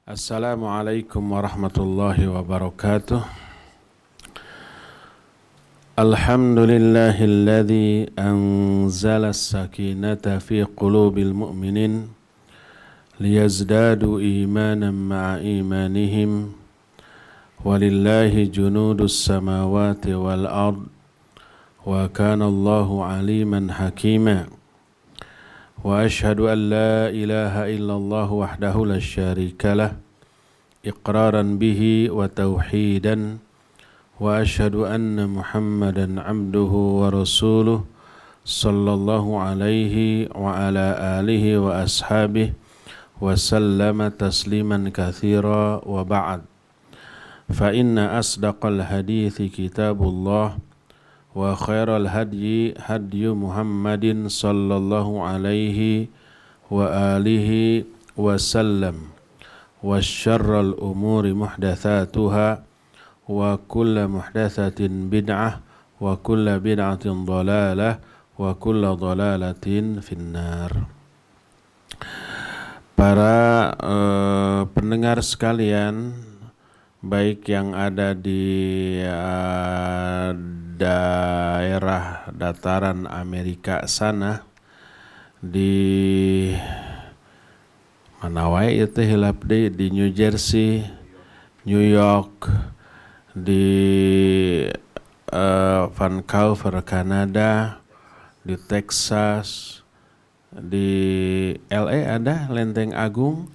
Assalamualaikum warahmatullahi wabarakatuh. Alhamdulillahilladzi anzala as-sakinata fi qulubil mu'minin liyazdadu imanan ma'a imanihim walillahi junudus samawati wal ard wa kana Allahu aliman hakima. Wa ashhadu an la ilaha illallah wahdahu la syarika lah iqraran bihi wa tauhidan wa ashhadu anna Muhammadan abduhu wa rasuluh sallallahu alaihi wa ala alihi wa ashabihi wa sallama tasliman katsira wa ba'd. Fa inna asdaqal hadithi kitabullah wa khairal hadyi hadyu Muhammadin sallallahu alaihi wa alihi wa sallam wa syarral umuri muhdatsatuha wa kullu muhdatsatin bid'ah wa kullu bid'atin dhalalah wa kullu dhalalatin finnar. Para pendengar sekalian, baik yang ada di daerah dataran Amerika sana, di mana wae itu hilap di New Jersey, New York, di Vancouver, Kanada, di Texas, di LA ada Lenteng Agung,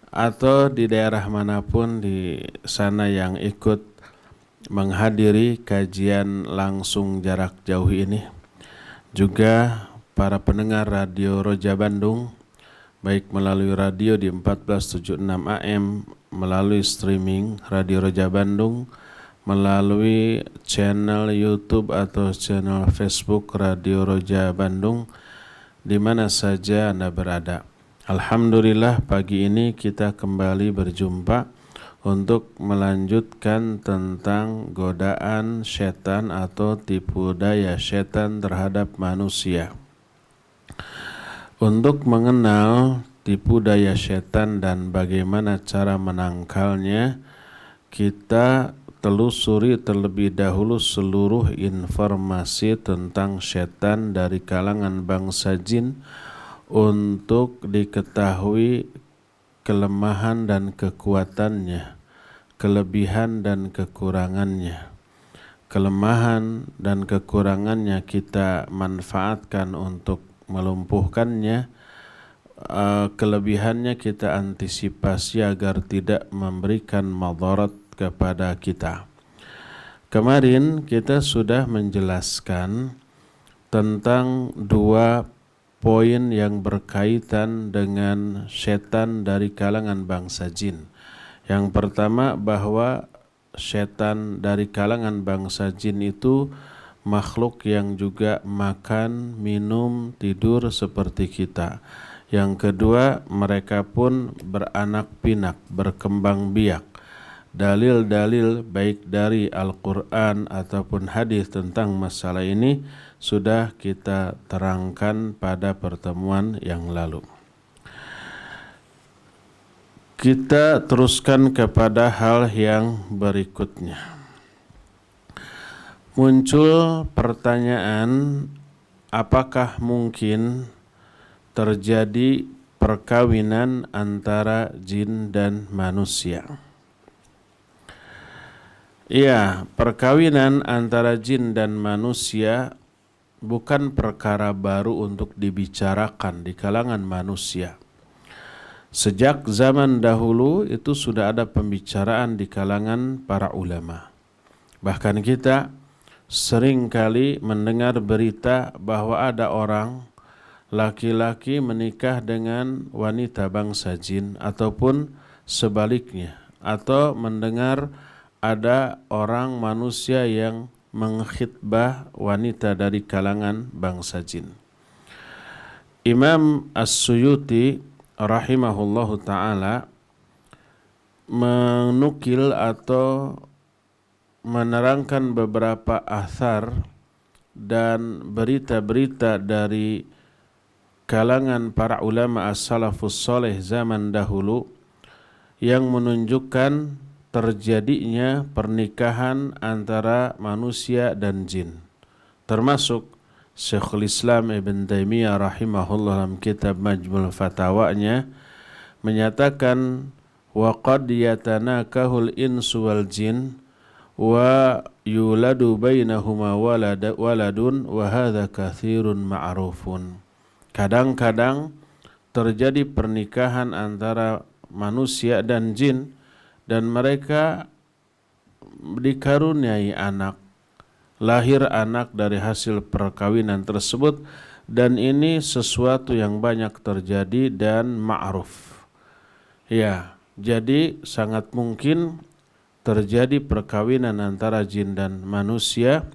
atau di daerah manapun di sana yang ikut menghadiri kajian langsung jarak jauh ini. Juga para pendengar Radio Roja Bandung, baik melalui radio di 1476 AM, melalui streaming Radio Roja Bandung, melalui channel YouTube atau channel Facebook Radio Roja Bandung, di mana saja Anda berada. Alhamdulillah, pagi ini kita kembali berjumpa untuk melanjutkan tentang godaan setan atau tipu daya setan terhadap manusia. Untuk mengenal tipu daya setan dan bagaimana cara menangkalnya, kita telusuri terlebih dahulu seluruh informasi tentang setan dari kalangan bangsa jin untuk diketahui kelemahan dan kekuatannya, kelebihan dan kekurangannya. Kelemahan dan kekurangannya kita manfaatkan untuk melumpuhkannya, kelebihannya kita antisipasi agar tidak memberikan madarat kepada kita. Kemarin kita sudah menjelaskan tentang dua poin yang berkaitan dengan setan dari kalangan bangsa jin. Yang pertama, bahwa setan dari kalangan bangsa jin itu makhluk yang juga makan, minum, tidur seperti kita. Yang kedua, mereka pun beranak pinak, berkembang biak. Dalil-dalil baik dari Al-Quran ataupun hadis tentang masalah ini sudah kita terangkan pada pertemuan yang lalu. Kita teruskan kepada hal yang berikutnya. Muncul pertanyaan, apakah mungkin terjadi perkawinan antara jin dan manusia? Ya, perkawinan antara jin dan manusia bukan perkara baru untuk dibicarakan di kalangan manusia. Sejak zaman dahulu itu sudah ada pembicaraan di kalangan para ulama. Bahkan kita sering kali mendengar berita bahwa ada orang laki-laki menikah dengan wanita bangsa jin ataupun sebaliknya, atau mendengar ada orang manusia yang mengkhitbah wanita dari kalangan bangsa jin. Imam As-Suyuti rahimahullahu ta'ala menukil atau menerangkan beberapa athar dan berita-berita dari kalangan para ulama as-salafus soleh zaman dahulu yang menunjukkan terjadinya pernikahan antara manusia dan jin. Termasuk Syekhul Islam Ibn Taimiyah rahimahullah dalam kitab Majmul Fatawanya menyatakan wa qad yatanakahul insu wal jin wa yuladu bainahuma waladun wa hadza katsirun ma'rufun. Kadang-kadang terjadi pernikahan antara manusia dan jin dan mereka dikaruniai anak, lahir anak dari hasil perkawinan tersebut, dan ini sesuatu yang banyak terjadi dan ma'ruf. Ya, jadi sangat mungkin terjadi perkawinan antara jin dan manusia,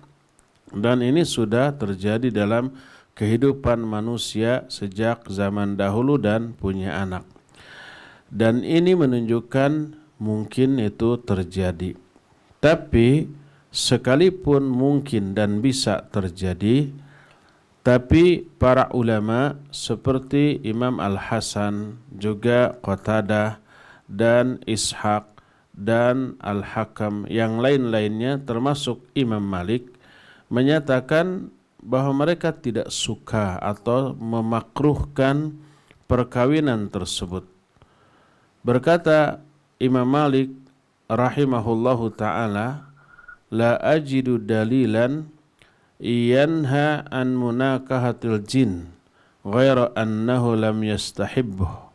dan ini sudah terjadi dalam kehidupan manusia sejak zaman dahulu dan punya anak. Dan ini menunjukkan mungkin itu terjadi. Tapi sekalipun mungkin dan bisa terjadi, tapi para ulama seperti Imam Al-Hasan, juga Qatadah dan Ishaq dan Al-Hakam yang lain-lainnya termasuk Imam Malik menyatakan bahwa mereka tidak suka atau memakruhkan perkawinan tersebut. Berkata Imam Malik rahimahullahu ta'ala, la ajidu dalilan yanha an munakahatil jin ghaira annahu lam yastahibbuh.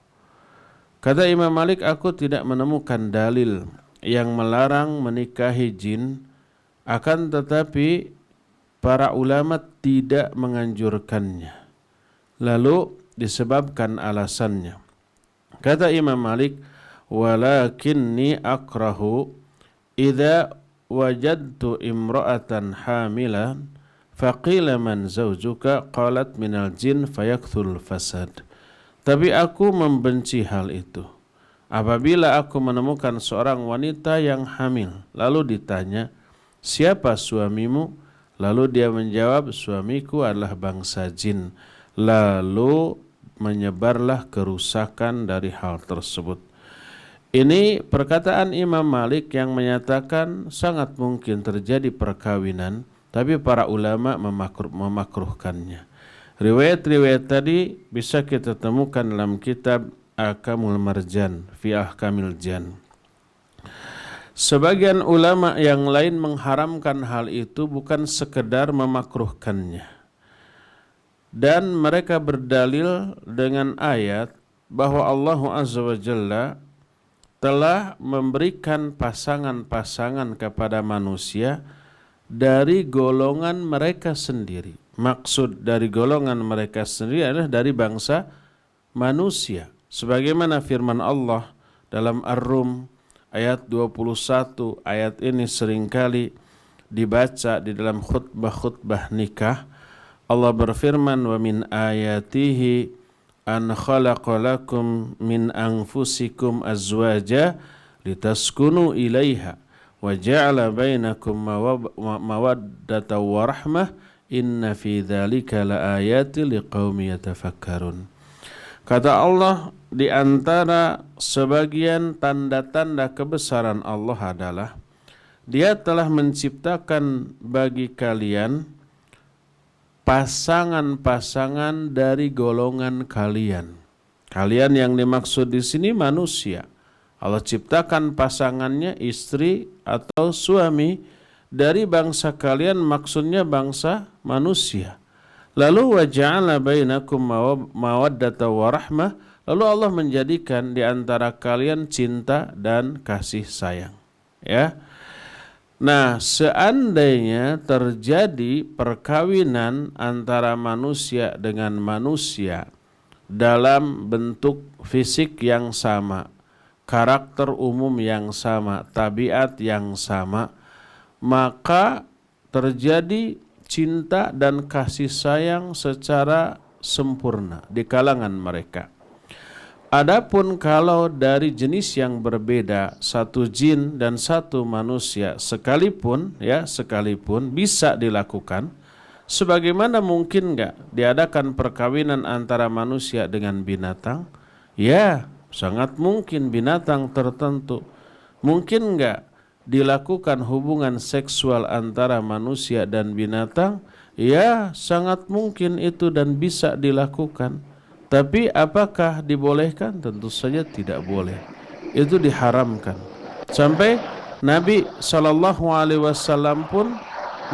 Kata Imam Malik, aku tidak menemukan dalil yang melarang menikahi jin, akan tetapi para ulama tidak menganjurkannya. Lalu disebabkan alasannya. Kata Imam Malik, walakinni akrahu idza wajadtu imra'atan hamilan faqila man zawjuka qalat minal jin fayakthul fasad. Tapi aku membenci hal itu apabila aku menemukan seorang wanita yang hamil, lalu ditanya, siapa suamimu? Lalu dia menjawab, suamiku adalah bangsa jin. Lalu menyebarlah kerusakan dari hal tersebut. Ini perkataan Imam Malik yang menyatakan sangat mungkin terjadi perkawinan, tapi para ulama memakruhkannya. Riwayat-riwayat tadi bisa kita temukan dalam kitab Ahkamul Marjan fi Ahkamil Jan. Sebagian ulama yang lain mengharamkan hal itu bukan sekedar memakruhkannya. Dan mereka berdalil dengan ayat bahwa Allah Azza wa Jalla telah memberikan pasangan-pasangan kepada manusia dari golongan mereka sendiri. Maksud dari golongan mereka sendiri adalah dari bangsa manusia. Sebagaimana firman Allah dalam Ar-Rum ayat 21, ayat ini seringkali dibaca di dalam khutbah-khutbah nikah. Allah berfirman, wa min ayatihi an khalaqa lakum min anfusikum azwaja litaskunu ilaiha wa ja'ala bainakum mawaddatan wa rahmah inna fi dzalika laayatin liqaumi yatafakkarun. Kata Allah, di antara sebagian tanda-tanda kebesaran Allah adalah Dia telah menciptakan bagi kalian pasangan-pasangan dari golongan kalian. Kalian yang dimaksud di sini manusia. Allah ciptakan pasangannya istri atau suami dari bangsa kalian, maksudnya bangsa manusia. Lalu waja'ala bainakum mawaddatan wa rahmah, lalu Allah menjadikan di antara kalian cinta dan kasih sayang. Ya. Nah, seandainya terjadi perkawinan antara manusia dengan manusia dalam bentuk fisik yang sama, karakter umum yang sama, tabiat yang sama, maka terjadi cinta dan kasih sayang secara sempurna di kalangan mereka. Adapun kalau dari jenis yang berbeda, satu jin dan satu manusia, sekalipun bisa dilakukan, sebagaimana mungkin enggak diadakan perkawinan antara manusia dengan binatang? Ya, Sangat mungkin binatang tertentu. Mungkin enggak dilakukan hubungan seksual antara manusia dan binatang? Ya, sangat mungkin itu dan bisa dilakukan. Tapi apakah dibolehkan? Tentu saja tidak boleh. Itu diharamkan. Sampai Nabi SAW pun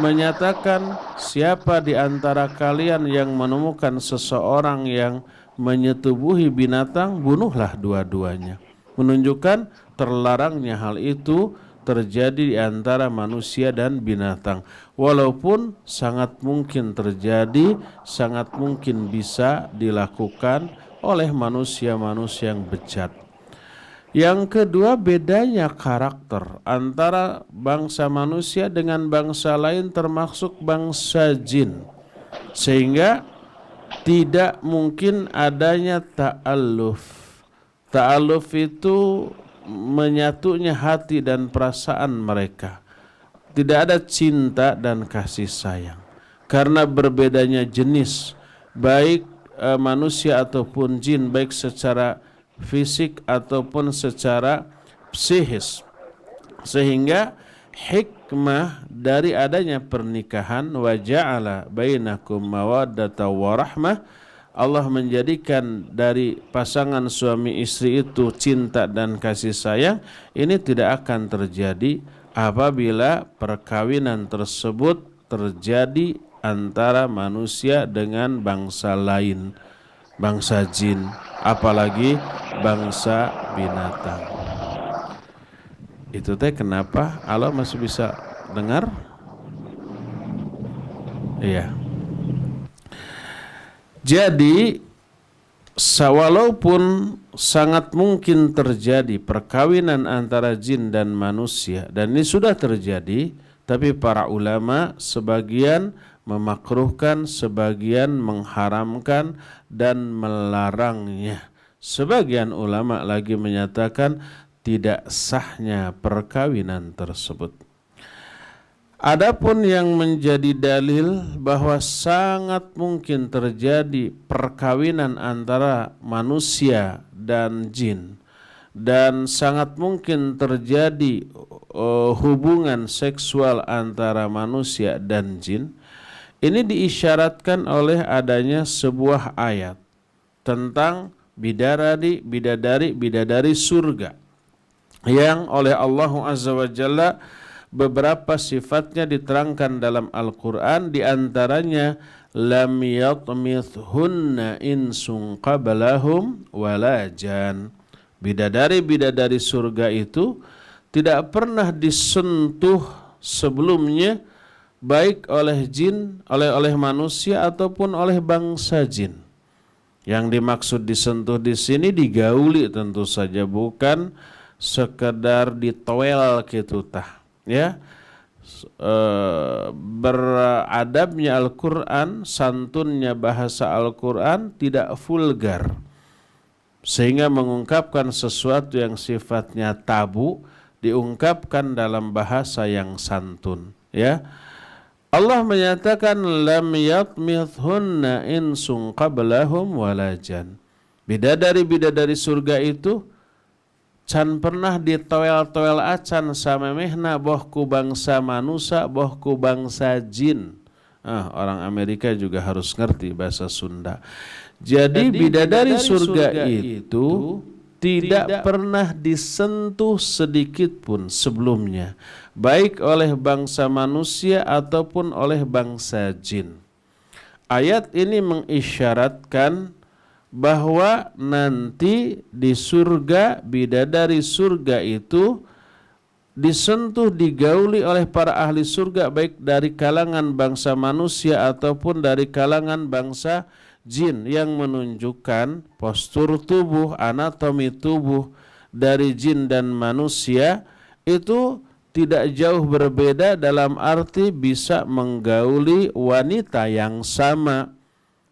menyatakan, siapa di antara kalian yang menemukan seseorang yang menyetubuhi binatang, bunuhlah dua-duanya. Menunjukkan terlarangnya hal itu terjadi di antara manusia dan binatang. Walaupun sangat mungkin terjadi, sangat mungkin bisa dilakukan oleh manusia-manusia yang bejat. Yang kedua, bedanya karakter antara bangsa manusia dengan bangsa lain, termasuk bangsa jin. Sehingga tidak mungkin adanya ta'alluf. Ta'alluf itu menyatunya hati dan perasaan mereka. Tidak ada cinta dan kasih sayang. Karena berbedanya jenis, baik manusia ataupun jin, baik secara fisik ataupun secara psikis. Sehingga hikmah dari adanya pernikahan, wa ja'ala bainakum mawaddatan wa rahmah, Allah menjadikan dari pasangan suami istri itu cinta dan kasih sayang. Ini tidak akan terjadi apabila perkawinan tersebut terjadi antara manusia dengan bangsa lain, bangsa jin, apalagi bangsa binatang. Itu teh kenapa Allah masih bisa dengar? Iya. Jadi walaupun sangat mungkin terjadi perkawinan antara jin dan manusia, dan ini sudah terjadi, tapi para ulama sebagian memakruhkan, sebagian mengharamkan dan melarangnya. Sebagian ulama lagi menyatakan tidak sahnya perkawinan tersebut. Adapun yang menjadi dalil bahwa sangat mungkin terjadi perkawinan antara manusia dan jin, dan sangat mungkin terjadi hubungan seksual antara manusia dan jin, ini diisyaratkan oleh adanya sebuah ayat tentang bidadari surga yang oleh Allah Azza wa Jalla beberapa sifatnya diterangkan dalam Al-Quran. Di antaranya lam yatmithunna insun qablahum wala jan. Bidadari-bidadari surga itu tidak pernah disentuh sebelumnya, baik oleh jin, oleh manusia ataupun oleh bangsa jin. Yang dimaksud disentuh di sini digauli tentu saja, bukan sekedar ditoel gitu tah. Ya, beradabnya Al-Quran, santunnya bahasa Al-Quran tidak vulgar, sehingga mengungkapkan sesuatu yang sifatnya tabu diungkapkan dalam bahasa yang santun. Ya, Allah menyatakan lam yatmithunna insun qablahum wala jan. Bidadari surga itu can pernah ditoel-toel acan samemehna bohku bangsa manusia, bohku bangsa jin. Orang Amerika juga harus ngerti bahasa Sunda. Jadi bidadari surga itu tidak pernah disentuh sedikit pun sebelumnya, baik oleh bangsa manusia ataupun oleh bangsa jin. Ayat ini mengisyaratkan bahwa nanti di surga, bidadari surga itu disentuh, digauli oleh para ahli surga, baik dari kalangan bangsa manusia ataupun dari kalangan bangsa jin, yang menunjukkan postur tubuh, anatomi tubuh dari jin dan manusia itu tidak jauh berbeda, dalam arti bisa menggauli wanita yang sama,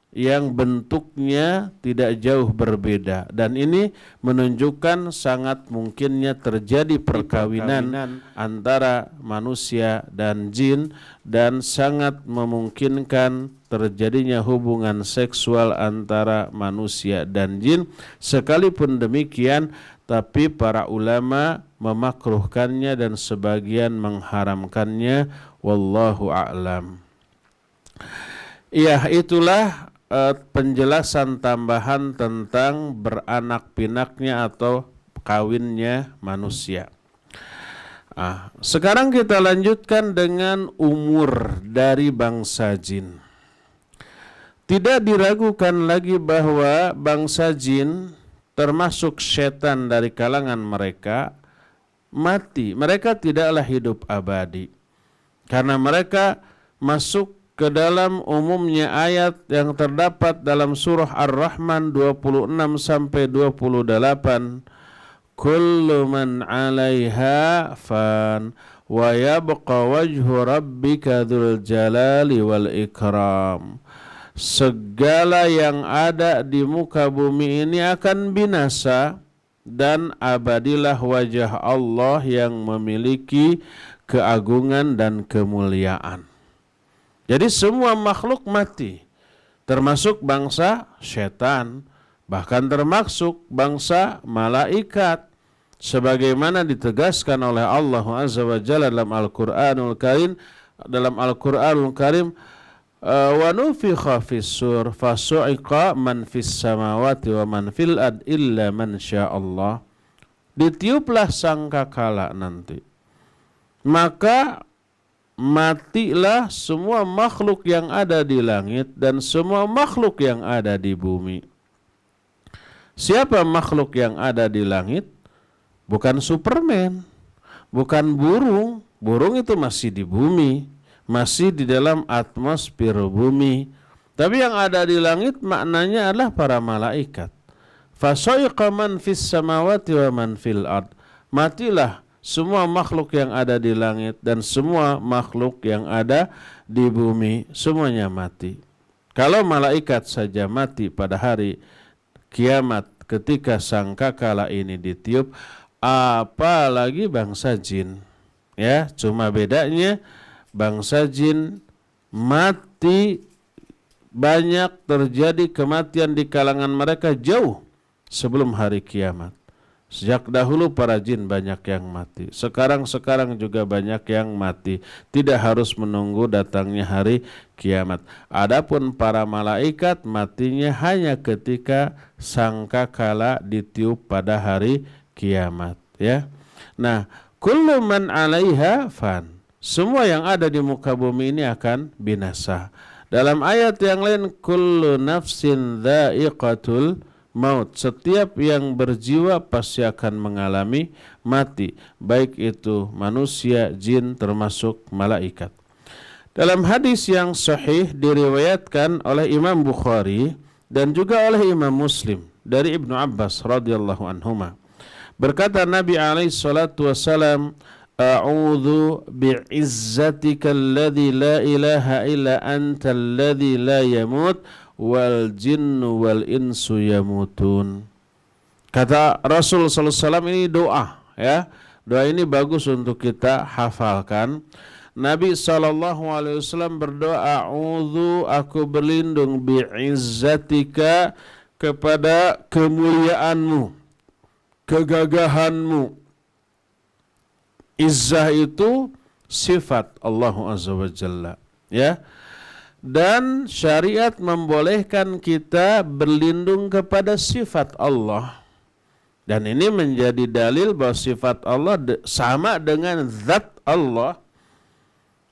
yang bentuknya tidak jauh berbeda. Dan ini menunjukkan sangat mungkinnya terjadi perkawinan antara manusia dan jin, dan sangat memungkinkan terjadinya hubungan seksual antara manusia dan jin. Sekalipun demikian, tapi para ulama memakruhkannya dan sebagian mengharamkannya. Wallahu a'lam. Ya, itulah penjelasan tambahan tentang beranak pinaknya atau kawinnya manusia. Sekarang kita lanjutkan dengan umur dari bangsa jin. Tidak diragukan lagi bahwa bangsa jin termasuk setan dari kalangan mereka mati. Mereka tidaklah hidup abadi. Karena mereka masuk ke dalam umumnya ayat yang terdapat dalam surah Ar-Rahman 26 sampai 28. Kullu man 'alaiha fan wa yabqa wajhu rabbika dzul jalali wal ikram. Segala yang ada di muka bumi ini akan binasa dan abadilah wajah Allah yang memiliki keagungan dan kemuliaan. Jadi semua makhluk mati, termasuk bangsa setan, bahkan termasuk bangsa malaikat, sebagaimana ditegaskan oleh Allah Azza wa Jalla dalam Al-Qur'anul Karim, wa nufikha fis-sur fasu'iqa man fis samawati wa man fil ard illa man sya'allah. Ditiuplah sangkakala nanti, maka matilah semua makhluk yang ada di langit dan semua makhluk yang ada di bumi. Siapa makhluk yang ada di langit? Bukan Superman, bukan burung. Burung itu masih di bumi, masih di dalam atmosfer bumi. Tapi yang ada di langit maknanya adalah para malaikat. Fasaiqa man fis samawati wa man fil ard. Matilah semua makhluk yang ada di langit dan semua makhluk yang ada di bumi, semuanya mati. Kalau malaikat saja mati pada hari kiamat ketika sangkakala ini ditiup, apalagi bangsa jin. Ya, cuma bedanya bangsa jin mati banyak, terjadi kematian di kalangan mereka jauh sebelum hari kiamat. Sejak dahulu para jin banyak yang mati. Sekarang juga banyak yang mati. Tidak harus menunggu datangnya hari kiamat. Adapun para malaikat matinya hanya ketika sangkakala ditiup pada hari kiamat. Ya. Nah, kullu man 'alaiha fan. Semua yang ada di muka bumi ini akan binasa. Dalam ayat yang lain, kullu nafsin dha'iqatul maut. Setiap yang berjiwa pasti akan mengalami mati, baik itu manusia, jin, termasuk malaikat. Dalam hadis yang sahih diriwayatkan oleh Imam Bukhari dan juga oleh Imam Muslim dari Ibnu Abbas radhiyallahu anhuma, berkata Nabi alaihi salatu wasalam, a'udzu bi'izzatika alladzi la ilaha illa anta alladzi la yamut wal jinnu wal insu yamutun. Kata Rasul sallallahu alaihi wasallam, ini doa, ya. Doa ini bagus untuk kita hafalkan. Nabi sallallahu alaihi wasallam berdoa, a'udzu, aku berlindung, bi'izzatika, kepada kemuliaanmu, kegagahanmu. Izzah itu sifat Allah Azza wa Jalla, ya. Dan syariat membolehkan kita berlindung kepada sifat Allah. Dan ini menjadi dalil bahwa sifat Allah sama dengan zat Allah.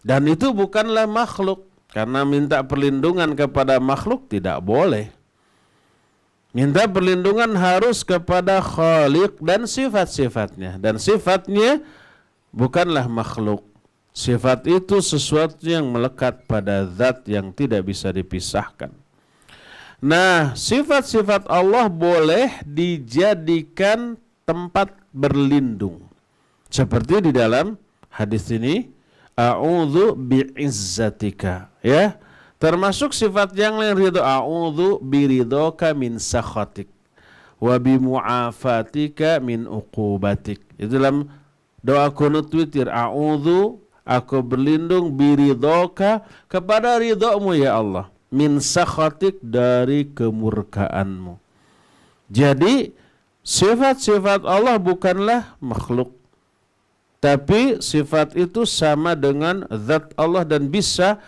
Dan itu bukanlah makhluk. Karena minta perlindungan kepada makhluk tidak boleh. Minta perlindungan harus kepada Khaliq dan sifat-sifatnya. Dan sifatnya bukanlah makhluk. Sifat itu sesuatu yang melekat pada zat yang tidak bisa dipisahkan. Nah, sifat-sifat Allah boleh dijadikan tempat berlindung. Seperti di dalam hadis ini, a'udzu bi'izzatika, ya. Termasuk sifat yang lain, ridho, a'udzu biridhoka min sakhatik wa bimu'afatika min uqubatik. Itu dalam doa qunut witir, a'udzu, aku berlindung biridhoka, kepada ridhomu ya Allah, min sakhatik, dari kemurkaanmu. Jadi sifat-sifat Allah bukanlah makhluk, tapi sifat itu sama dengan zat Allah dan bisa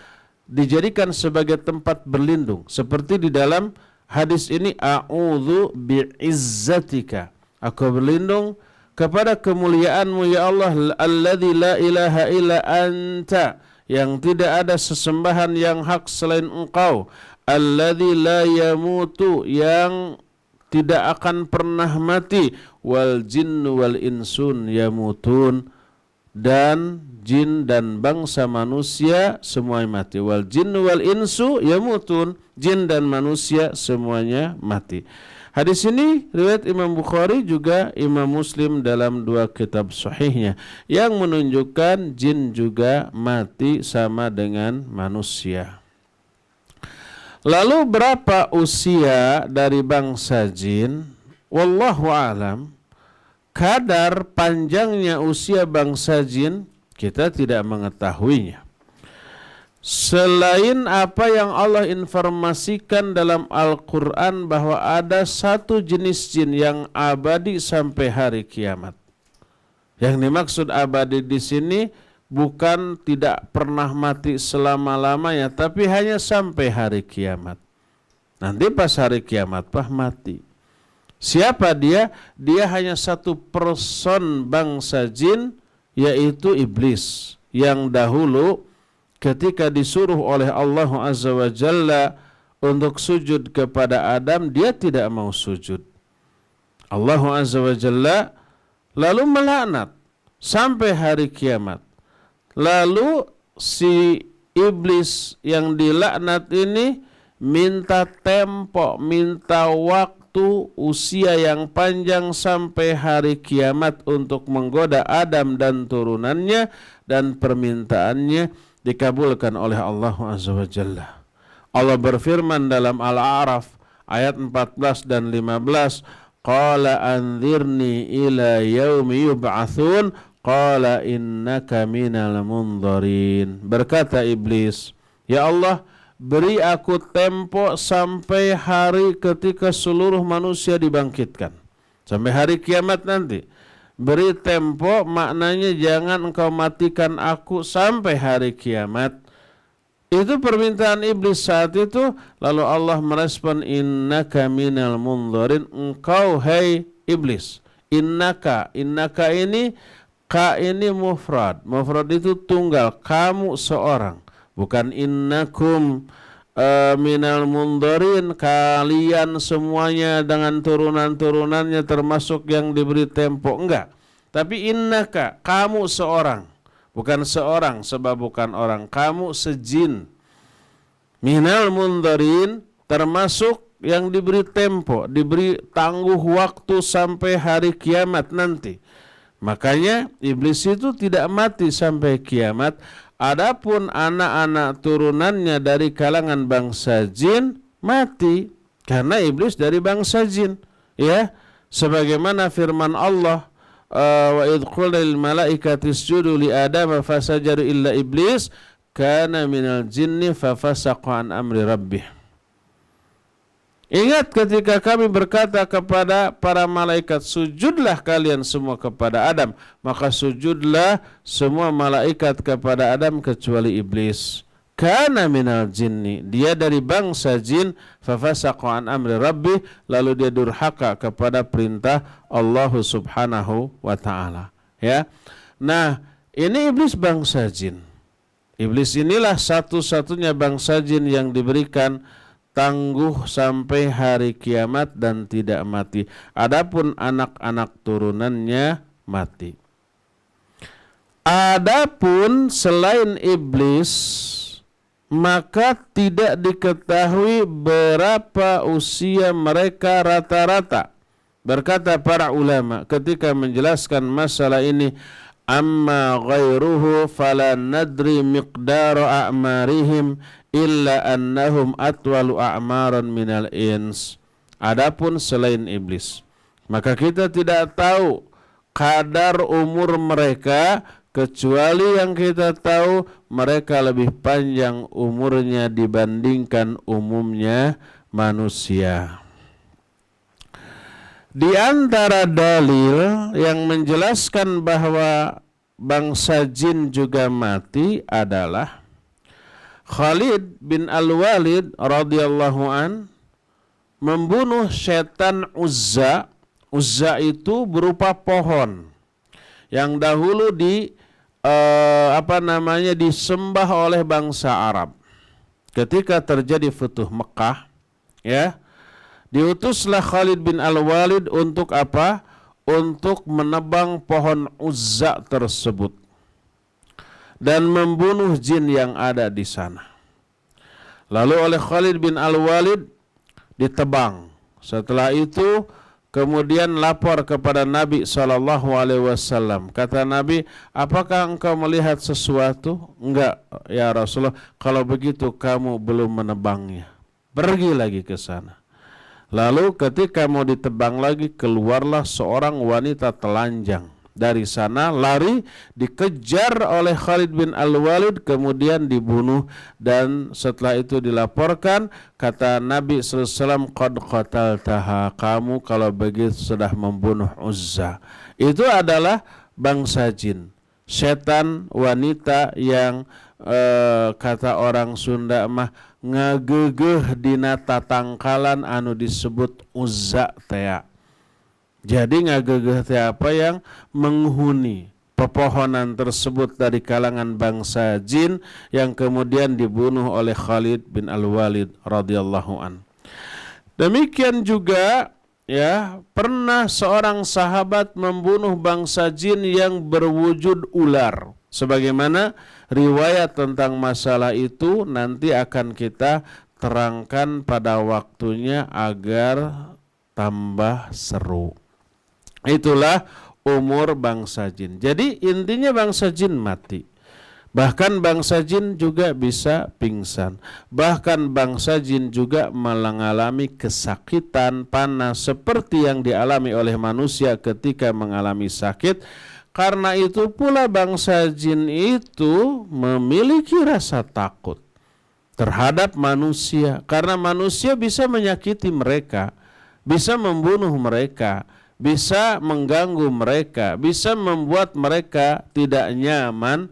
dijadikan sebagai tempat berlindung. Seperti di dalam hadis ini, a'udzu bi'izzatika, aku berlindung kepada kemuliaanmu ya Allah, alladzi la ilaha illa anta, yang tidak ada sesembahan yang hak selain engkau, alladzi la yamutu, yang tidak akan pernah mati, wal jinnu wal insun yamutun, dan jin dan bangsa manusia semuanya mati. Wal jinnu wal insu yamutun, jin dan manusia semuanya mati. Hadis ini riwayat Imam Bukhari juga Imam Muslim dalam dua kitab sahihnya, yang menunjukkan jin juga mati sama dengan manusia. Lalu berapa usia dari bangsa jin? Wallahu alam. Kadar panjangnya usia bangsa jin kita tidak mengetahuinya, selain apa yang Allah informasikan dalam Al-Quran bahwa ada satu jenis jin yang abadi sampai hari kiamat. Yang dimaksud abadi di sini bukan tidak pernah mati selama-lamanya, tapi hanya sampai hari kiamat. Nanti pas hari kiamat mati. Siapa dia? Dia hanya satu person bangsa jin, yaitu iblis, yang dahulu ketika disuruh oleh Allah Azza wa Jalla untuk sujud kepada Adam, dia tidak mau sujud. Allah Azza wa Jalla lalu melaknat sampai hari kiamat. Lalu si iblis yang dilaknat ini minta tempo, minta waktu, usia yang panjang sampai hari kiamat untuk menggoda Adam dan turunannya, dan permintaannya dikabulkan oleh Allah Azza wa Jalla. Allah berfirman dalam Al-A'raf ayat 14 dan 15, qala anzirni ila yaumi yub'atsun qala innaka minal munzarin. Berkata iblis, ya Allah, beri aku tempo sampai hari ketika seluruh manusia dibangkitkan, sampai hari kiamat nanti. Beri tempo maknanya jangan engkau matikan aku sampai hari kiamat. Itu permintaan iblis saat itu. Lalu Allah merespon, innaka minal munzarin, engkau hai iblis. Innaka ini, ka ini mufrad. Mufrad itu tunggal, kamu seorang. Bukan innakum minal munzarin, kalian semuanya dengan turunan-turunannya termasuk yang diberi tempo. Enggak. Tapi innaka, kamu seorang. Bukan seorang sebab bukan orang, kamu sejin. Minal munzarin, termasuk yang diberi tempo, diberi tangguh waktu sampai hari kiamat nanti. Makanya iblis itu tidak mati sampai kiamat. Adapun anak-anak turunannya dari kalangan bangsa jin mati, karena iblis dari bangsa jin. Ya, sebagaimana firman Allah, wa idh qulna lil malaikati isjudu li adama fasajadu illa iblis kana minal jinni fafasaqa an amri rabbih. Ingat ketika kami berkata kepada para malaikat, sujudlah kalian semua kepada Adam, maka sujudlah semua malaikat kepada Adam kecuali iblis. Kana minal jinni, dia dari bangsa jin, fafasaqa an amri rabbi, lalu dia durhaka kepada perintah Allah Subhanahu wa taala. Ya. Nah, ini iblis bangsa jin. Iblis inilah satu-satunya bangsa jin yang diberikan tangguh sampai hari kiamat dan tidak mati. Adapun anak-anak turunannya mati. Adapun selain iblis, maka tidak diketahui berapa usia mereka rata-rata. Berkata para ulama ketika menjelaskan masalah ini, amma ghairuhu fala nadri miqdara a'marihim illa annahum atwalu a'maran minal ins. Adapun selain iblis, maka kita tidak tahu kadar umur mereka kecuali yang kita tahu mereka lebih panjang umurnya dibandingkan umumnya manusia. Di antara dalil yang menjelaskan bahwa bangsa jin juga mati adalah Khalid bin Al-Walid radhiyallahu an membunuh setan Uzza. Uzza itu berupa pohon yang dahulu disembah oleh bangsa Arab. Ketika terjadi Futuh Mekah, ya, diutuslah Khalid bin Al-Walid untuk apa? Untuk menebang pohon Uzza tersebut dan membunuh jin yang ada di sana. Lalu oleh Khalid bin Al-Walid ditebang. Setelah itu kemudian lapor kepada Nabi SAW. Kata Nabi, apakah engkau melihat sesuatu? Enggak ya Rasulullah, kalau begitu kamu belum menebangnya. Pergi lagi ke sana. Lalu ketika mau ditebang lagi, keluarlah seorang wanita telanjang. Dari sana lari, dikejar oleh Khalid bin Al-Walid, kemudian dibunuh. Dan setelah itu dilaporkan, kata Nabi SAW, qad qataltaha, kamu kalau begitu sudah membunuh Uzza. Itu adalah bangsa jin, setan wanita yang kata orang Sunda mah ngagegeh dina tatangkalan anu disebut Uzza tea. Jadi ngagegeh teh apa? Yang menghuni pepohonan tersebut dari kalangan bangsa jin yang kemudian dibunuh oleh Khalid bin Al-Walid radhiyallahu an. Demikian juga ya, pernah seorang sahabat membunuh bangsa jin yang berwujud ular. Sebagaimana riwayat tentang masalah itu nanti akan kita terangkan pada waktunya agar tambah seru. Itulah umur bangsa jin. Jadi intinya bangsa jin mati. Bahkan bangsa jin juga bisa pingsan. Bahkan bangsa jin juga mengalami kesakitan, panas seperti yang dialami oleh manusia ketika mengalami sakit. Karena itu pula bangsa jin itu memiliki rasa takut terhadap manusia. Karena manusia bisa menyakiti mereka, bisa membunuh mereka, bisa mengganggu mereka, bisa membuat mereka tidak nyaman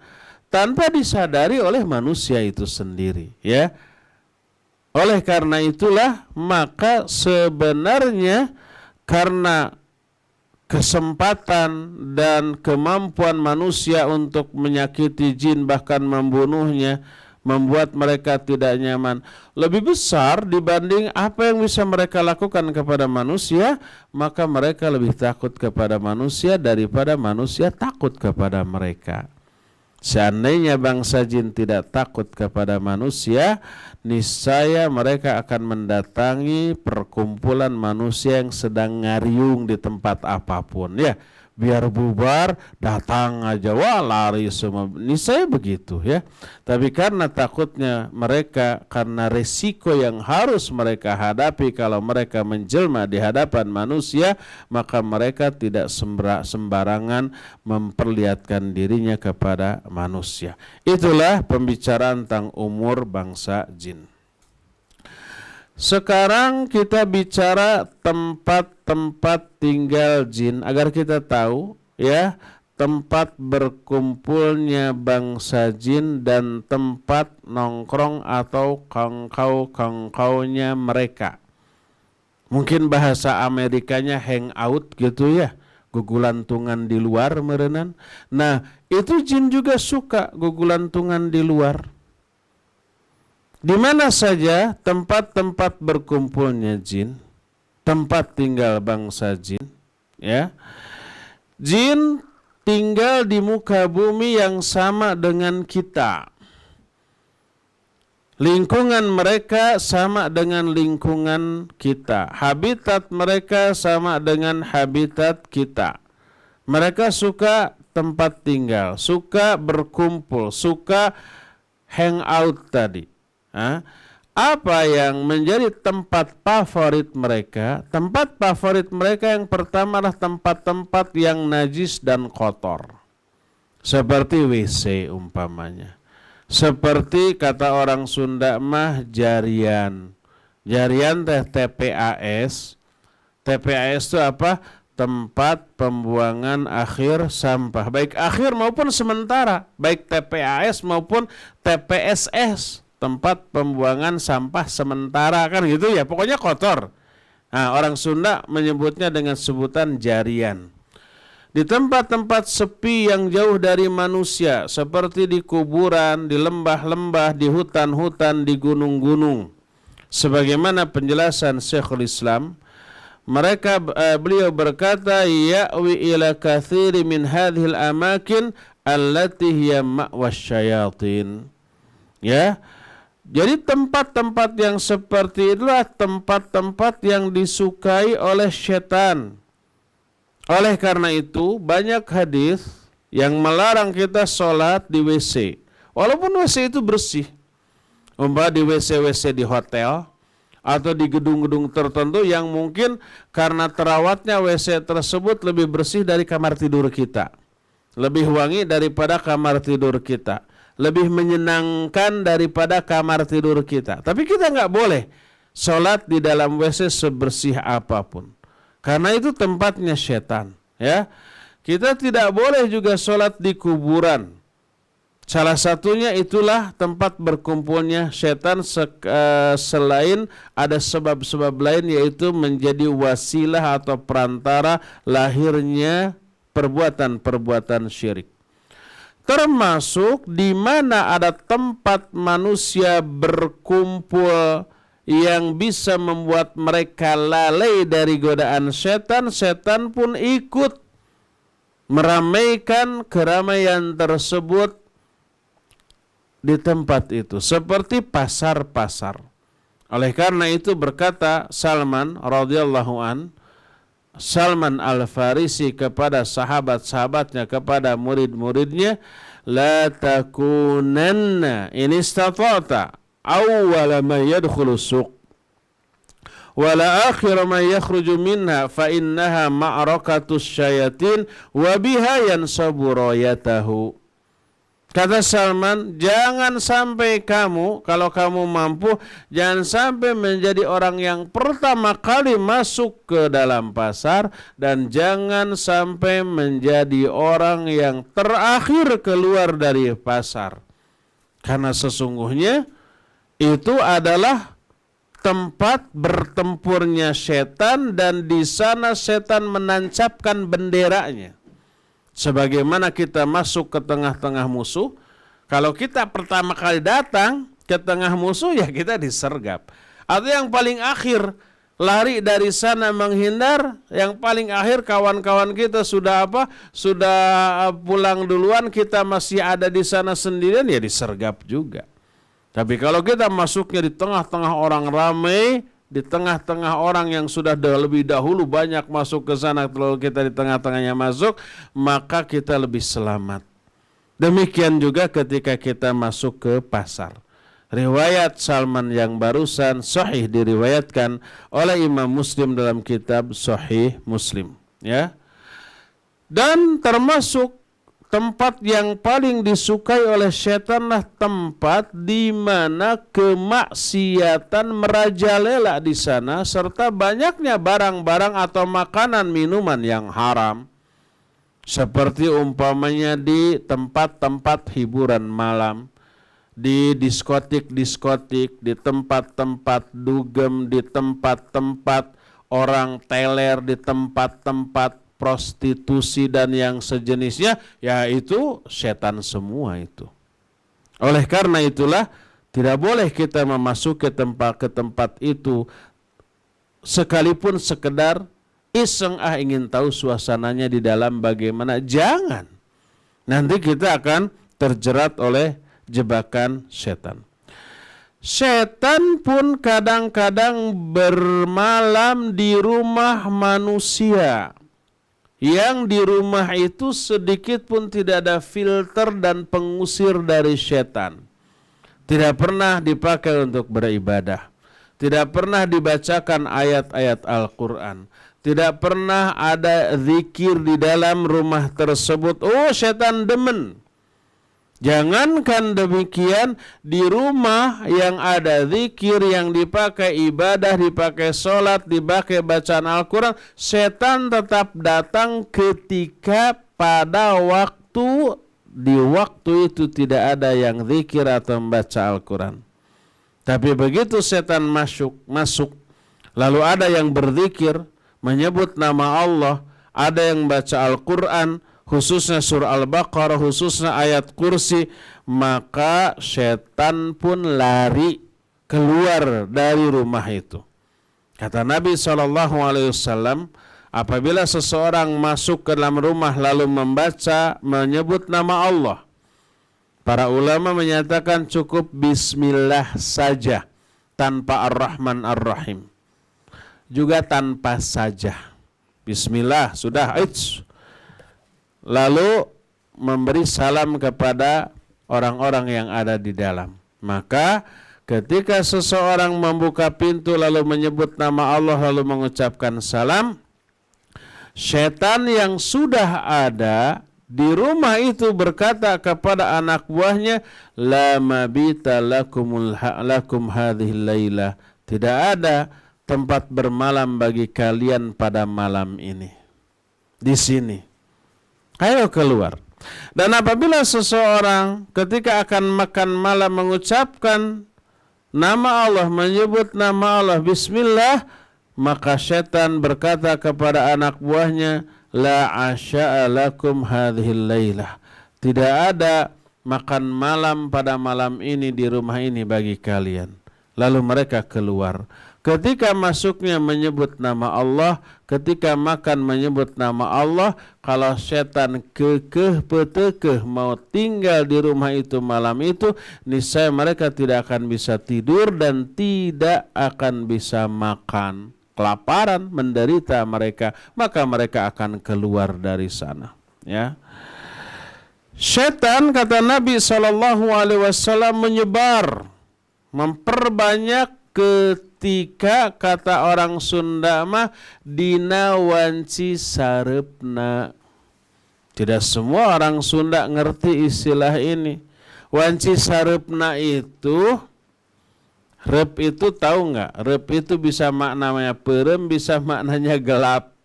tanpa disadari oleh manusia itu sendiri, ya. Oleh karena itulah maka sebenarnya karena kesempatan dan kemampuan manusia untuk menyakiti jin bahkan membunuhnya, membuat mereka tidak nyaman lebih besar dibanding apa yang bisa mereka lakukan kepada manusia, maka mereka lebih takut kepada manusia daripada manusia takut kepada mereka. Seandainya bangsa jin tidak takut kepada manusia, niscaya mereka akan mendatangi perkumpulan manusia yang sedang ngariung di tempat apapun, ya. Biar bubar, datang aja, wah lari semua, niscaya begitu, ya. Tapi karena takutnya mereka, karena resiko yang harus mereka hadapi kalau mereka menjelma di hadapan manusia, maka mereka tidak sembarangan memperlihatkan dirinya kepada manusia. Itulah pembicaraan tentang umur bangsa jin. Sekarang kita bicara tempat-tempat tinggal jin agar kita tahu, ya, tempat berkumpulnya bangsa jin dan tempat nongkrong atau kangkau-kangkaunya mereka. Mungkin bahasa Amerikanya hangout gitu, ya, gugulantungan di luar merenan. Nah, itu jin juga suka gugulantungan di luar. Di mana saja tempat-tempat berkumpulnya jin, tempat tinggal bangsa jin, ya. Jin tinggal di muka bumi yang sama dengan kita. Lingkungan mereka sama dengan lingkungan kita. Habitat mereka sama dengan habitat kita. Mereka suka tempat tinggal, suka berkumpul, suka hangout tadi. Apa yang menjadi tempat favorit mereka? Tempat favorit mereka yang pertama adalah tempat-tempat yang najis dan kotor. seperti WC umpamanya. Seperti kata orang Sunda mah jarian. Jarian teh TPAS. TPAS itu apa? Tempat pembuangan akhir sampah. Baik akhir maupun sementara. Baik TPAS maupun TPSS. Tempat pembuangan sampah sementara kan gitu ya. Pokoknya kotor. Nah, orang Sunda menyebutnya dengan sebutan jarian. Di tempat-tempat sepi yang jauh dari manusia, seperti di kuburan, di lembah-lembah, di hutan-hutan, di gunung-gunung. Sebagaimana penjelasan Syekhul Islam, beliau berkata, ya'wi ila kathiri min hadhil amakin allati hiya ma'was syayatin. Ya. Jadi tempat-tempat yang seperti itulah tempat-tempat yang disukai oleh setan. Oleh karena itu, banyak hadis yang melarang kita sholat di WC. Walaupun WC itu bersih. Umpama di WC-WC di hotel atau di gedung-gedung tertentu yang mungkin karena terawatnya WC tersebut lebih bersih dari kamar tidur kita. Lebih wangi daripada kamar tidur kita. Lebih menyenangkan daripada kamar tidur kita. Tapi kita nggak boleh sholat di dalam WC sebersih apapun. Karena itu tempatnya setan, ya. Kita tidak boleh juga sholat di kuburan. Salah satunya itulah tempat berkumpulnya setan, selain ada sebab-sebab lain, yaitu menjadi wasilah atau perantara lahirnya perbuatan-perbuatan syirik. Termasuk di mana ada tempat manusia berkumpul yang bisa membuat mereka lalai dari godaan setan, setan pun ikut meramaikan keramaian tersebut di tempat itu, seperti pasar-pasar. Oleh karena itu berkata Salman radhiyallahu an, Salman Al-Farisi kepada sahabat-sahabatnya, kepada murid-muridnya, la takunanna in istata'ta awwala ma yadkhulu suq wala akhira ma yakhruju minha fa innaha ma'rakatus syayatin wa biha yansabu rayatahu. Kata Salman, jangan sampai kamu, kalau kamu mampu, jangan sampai menjadi orang yang pertama kali masuk ke dalam pasar, dan jangan sampai menjadi orang yang terakhir keluar dari pasar. Karena sesungguhnya itu adalah tempat bertempurnya setan, dan di sana setan menancapkan benderanya. Sebagaimana kita masuk ke tengah-tengah musuh, kalau kita pertama kali datang ke tengah musuh, ya kita disergap. Atau yang paling akhir, lari dari sana menghindar, yang paling akhir kawan-kawan kita sudah sudah pulang duluan, kita masih ada di sana sendirian, ya disergap juga. Tapi kalau kita masuknya di tengah-tengah orang ramai, di tengah-tengah orang yang sudah lebih dahulu banyak masuk ke sana, kalau kita di tengah-tengahnya masuk, maka kita lebih selamat. Demikian juga ketika kita masuk ke pasar. Riwayat Salman yang barusan sahih diriwayatkan oleh Imam Muslim dalam kitab Sahih Muslim, ya. Dan termasuk tempat yang paling disukai oleh setanlah tempat di mana kemaksiatan merajalela di sana, serta banyaknya barang-barang atau makanan minuman yang haram. Seperti umpamanya di tempat-tempat hiburan malam, di diskotik-diskotik, di tempat-tempat dugem, di tempat-tempat orang teler, di tempat-tempat prostitusi dan yang sejenisnya, ya itu setan semua itu. Oleh karena itulah tidak boleh kita memasuki tempat itu sekalipun sekedar iseng ingin tahu suasananya di dalam bagaimana. Jangan. Nanti kita akan terjerat oleh jebakan setan. Setan pun kadang-kadang bermalam di rumah manusia, yang di rumah itu sedikit pun tidak ada filter dan pengusir dari setan. Tidak pernah dipakai untuk beribadah. Tidak pernah dibacakan ayat-ayat Al-Quran. tidak pernah ada zikir di dalam rumah tersebut, oh setan demen. Jangankan demikian, di rumah yang ada zikir, yang dipakai ibadah, dipakai sholat, dipakai bacaan Al-Quran, setan tetap datang ketika pada waktu, di waktu itu tidak ada yang zikir atau membaca Al-Quran. Tapi begitu setan masuk, lalu ada yang berzikir, menyebut nama Allah, ada yang baca Al-Quran, khususnya surah Al-Baqarah, khususnya ayat kursi, maka setan pun lari keluar dari rumah itu. Kata Nabi SAW, apabila seseorang masuk ke dalam rumah lalu menyebut nama Allah, para ulama menyatakan cukup bismillah saja, tanpa ar-Rahman ar-Rahim. Juga tanpa saja. Bismillah, sudah, lalu memberi salam kepada orang-orang yang ada di dalam. Maka ketika seseorang membuka pintu lalu menyebut nama Allah lalu mengucapkan salam, setan yang sudah ada di rumah itu berkata kepada anak buahnya, la mabita lakum hadhil laila, tidak ada tempat bermalam bagi kalian pada malam ini. Di sini. Ayo keluar. Dan apabila seseorang ketika akan makan malam mengucapkan nama Allah, menyebut nama Allah, bismillah, maka setan berkata kepada anak buahnya, la asya'a lakum hadhil lailah, tidak ada makan malam pada malam ini di rumah ini bagi kalian. Lalu mereka keluar. Ketika masuknya menyebut nama Allah, ketika makan menyebut nama Allah. Kalau setan petekeh mau tinggal di rumah itu malam itu, niscaya mereka tidak akan bisa tidur dan tidak akan bisa makan. Kelaparan, menderita mereka, maka mereka akan keluar dari sana. Ya. Setan, kata Nabi SAW, menyebar, memperbanyak ketika, kata orang Sunda mah, dina wanci sarepna. Tidak semua orang Sunda ngerti istilah ini. Wanci sarepna itu, rep itu tahu nggak? Rep itu bisa maknanya perem, bisa maknanya gelap.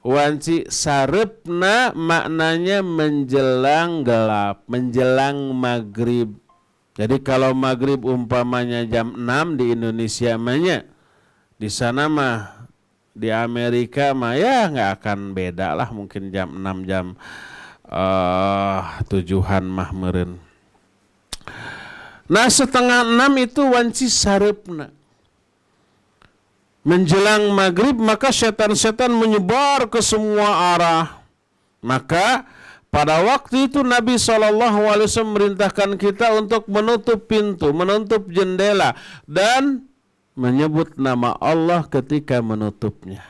Wanci sarepna maknanya menjelang gelap, menjelang maghrib. Jadi kalau maghrib umpamanya jam 6 di Indonesia mahnya, di sana mah, di Amerika mah ya nggak akan beda lah, mungkin jam 6 jam 7-an mah meureun. Nah, setengah 6 itu wanci sarepna. Menjelang maghrib maka setan-setan menyebar ke semua arah. Maka pada waktu itu Nabi SAW memerintahkan kita untuk menutup pintu, menutup jendela, dan menyebut nama Allah ketika menutupnya.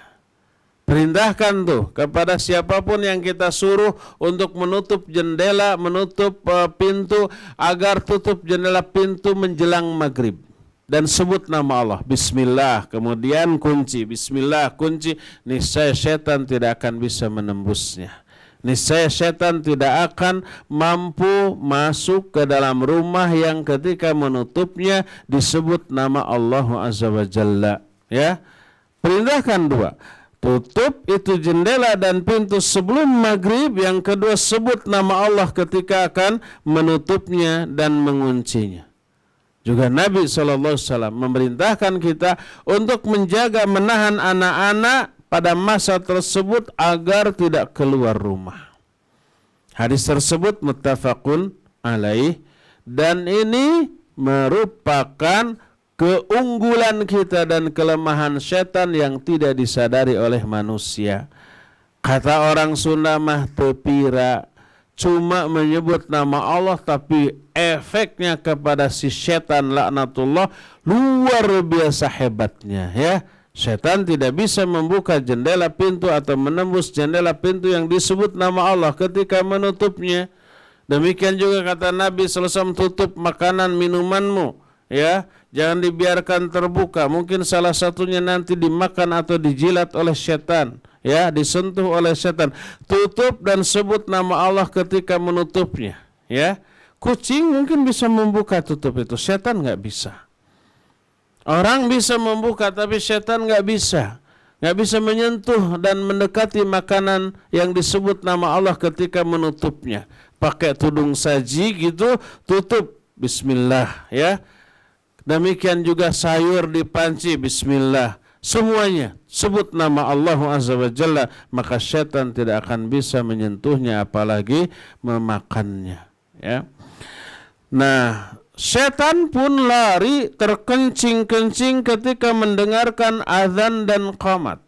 Perintahkan tuh kepada siapapun yang kita suruh untuk menutup jendela, menutup pintu, agar tutup jendela pintu menjelang maghrib. Dan sebut nama Allah, bismillah, kemudian kunci, bismillah, kunci, niscaya setan tidak akan bisa menembusnya. Niscaya setan tidak akan mampu masuk ke dalam rumah yang ketika menutupnya disebut nama Allah Azza wa Jalla. Ya, perintahkan dua, tutup itu jendela dan pintu sebelum maghrib. Yang kedua, sebut nama Allah ketika akan menutupnya dan menguncinya. Juga Nabi SAW memerintahkan kita untuk menjaga, menahan anak-anak pada masa tersebut agar tidak keluar rumah. Hadis tersebut muttafaqun alaih, dan ini merupakan keunggulan kita dan kelemahan setan yang tidak disadari oleh manusia. Kata orang Sunda mah teu pira, cuma menyebut nama Allah tapi efeknya kepada si setan laknatullah luar biasa hebatnya, ya. Setan tidak bisa membuka jendela pintu atau menembus jendela pintu yang disebut nama Allah ketika menutupnya. Demikian juga kata Nabi SAW, tutup makanan minumanmu, ya, jangan dibiarkan terbuka. Mungkin salah satunya nanti dimakan atau dijilat oleh setan, ya, disentuh oleh setan. Tutup dan sebut nama Allah ketika menutupnya, ya. Kucing mungkin bisa membuka tutup itu, setan nggak bisa. Orang bisa membuka tapi setan nggak bisa. Nggak bisa menyentuh dan mendekati makanan yang disebut nama Allah ketika menutupnya. Pakai tudung saji gitu, tutup bismillah, ya. Demikian juga sayur di panci, bismillah. Semuanya sebut nama Allah Azza wa Jalla, maka setan tidak akan bisa menyentuhnya apalagi memakannya, ya. Nah, setan pun lari terkencing-kencing ketika mendengarkan azan dan qamat.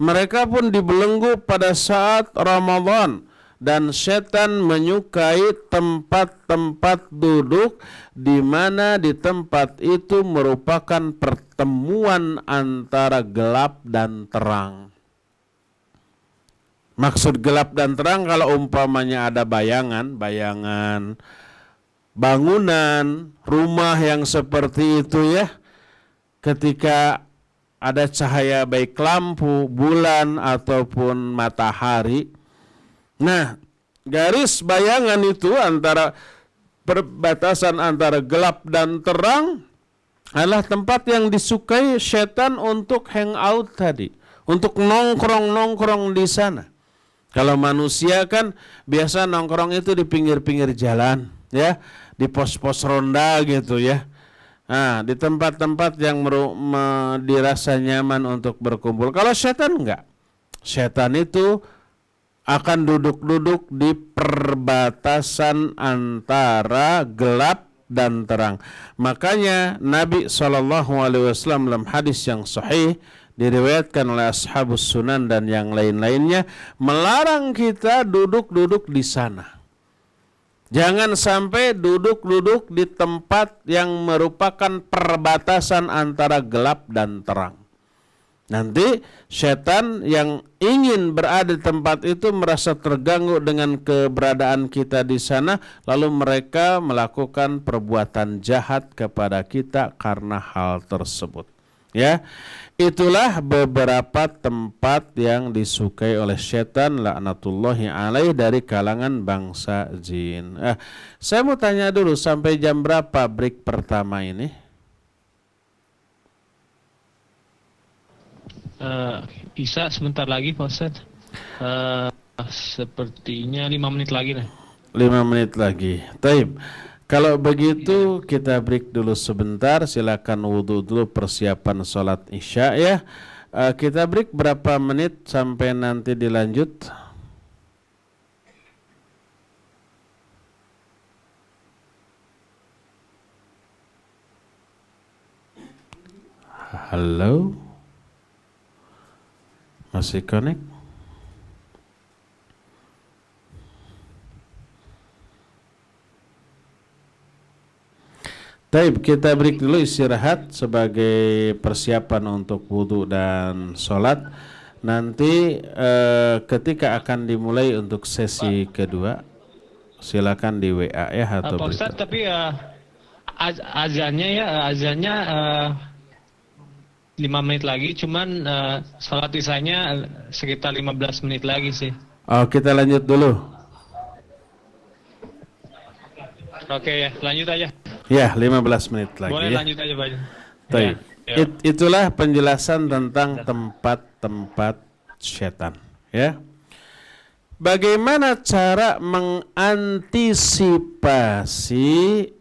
Mereka pun dibelenggu pada saat Ramadan, dan setan menyukai tempat-tempat duduk di mana di tempat itu merupakan pertemuan antara gelap dan terang. Maksud gelap dan terang kalau umpamanya ada bayangan bangunan, rumah yang seperti itu, ya. Ketika ada cahaya baik lampu, bulan ataupun matahari. Nah, garis bayangan itu antara perbatasan antara gelap dan terang adalah tempat yang disukai setan untuk hangout tadi, untuk nongkrong-nongkrong di sana. Kalau manusia kan biasa nongkrong itu di pinggir-pinggir jalan, ya, di pos-pos ronda gitu, ya. Nah, di tempat-tempat yang dirasa nyaman untuk berkumpul. Kalau setan enggak. Setan itu akan duduk-duduk di perbatasan antara gelap dan terang. Makanya Nabi SAW dalam hadis yang sahih diriwayatkan oleh Ashabus Sunan dan yang lain-lainnya melarang kita duduk-duduk di sana. Jangan sampai duduk-duduk di tempat yang merupakan perbatasan antara gelap dan terang. Nanti setan yang ingin berada di tempat itu merasa terganggu dengan keberadaan kita di sana, lalu mereka melakukan perbuatan jahat kepada kita karena hal tersebut. Ya, itulah beberapa tempat yang disukai oleh setan laknatullahi alaih dari kalangan bangsa jin. Saya mau tanya dulu, sampai jam berapa break pertama ini? Bisa sebentar lagi Pak Ustadz. Sepertinya 5 menit lagi nih. 5 menit lagi. Taib. Kalau begitu kita break dulu sebentar, silakan wudhu dulu persiapan sholat isya, ya. Kita break berapa menit sampai nanti dilanjut? Halo? Masih connect? Baik, kita break dulu istirahat sebagai persiapan untuk wudhu dan sholat. Nanti ketika akan dimulai untuk sesi kedua, silakan di WA, ya, atau Pak Ustadz, tapi azannya 5 menit lagi, cuman sholat isanya sekitar 15 menit lagi sih. Oh, kita lanjut dulu. Oke, ya, lanjut aja. Ya, 15 menit lagi. Boleh, ya. lanjut aja Pak. Ya. Itulah penjelasan tentang tempat-tempat setan, ya. Bagaimana cara mengantisipasi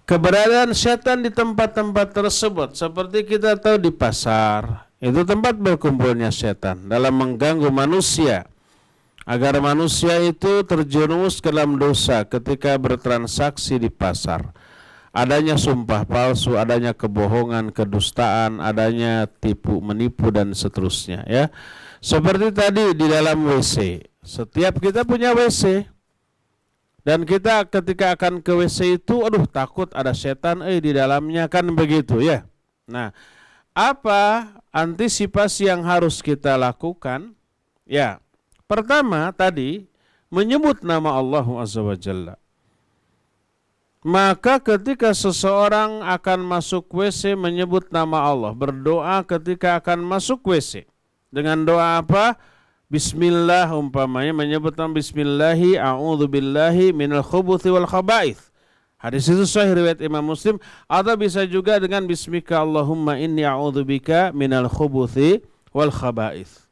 keberadaan setan di tempat-tempat tersebut? Seperti kita tahu di pasar, itu tempat berkumpulnya setan dalam mengganggu manusia, agar manusia itu terjerumus ke dalam dosa ketika bertransaksi di pasar. Adanya sumpah palsu, adanya kebohongan, kedustaan, adanya tipu menipu dan seterusnya, ya. Seperti tadi di dalam WC. Setiap kita punya WC. Dan kita ketika akan ke WC itu, aduh takut ada setan di dalamnya, kan begitu, ya. Nah, apa antisipasi yang harus kita lakukan? Ya, pertama tadi menyebut nama Allah Azza wa Jalla. Maka ketika seseorang akan masuk WC menyebut nama Allah, berdoa ketika akan masuk WC. Dengan doa apa? Bismillah umpamanya, menyebut nama Bismillahi a'udzubillahi minal khubuthi wal khaba'ith. Hadis itu sahih riwayat Imam Muslim. Atau bisa juga dengan Bismika Allahumma inni a'udzubika minal khubuthi wal khaba'ith.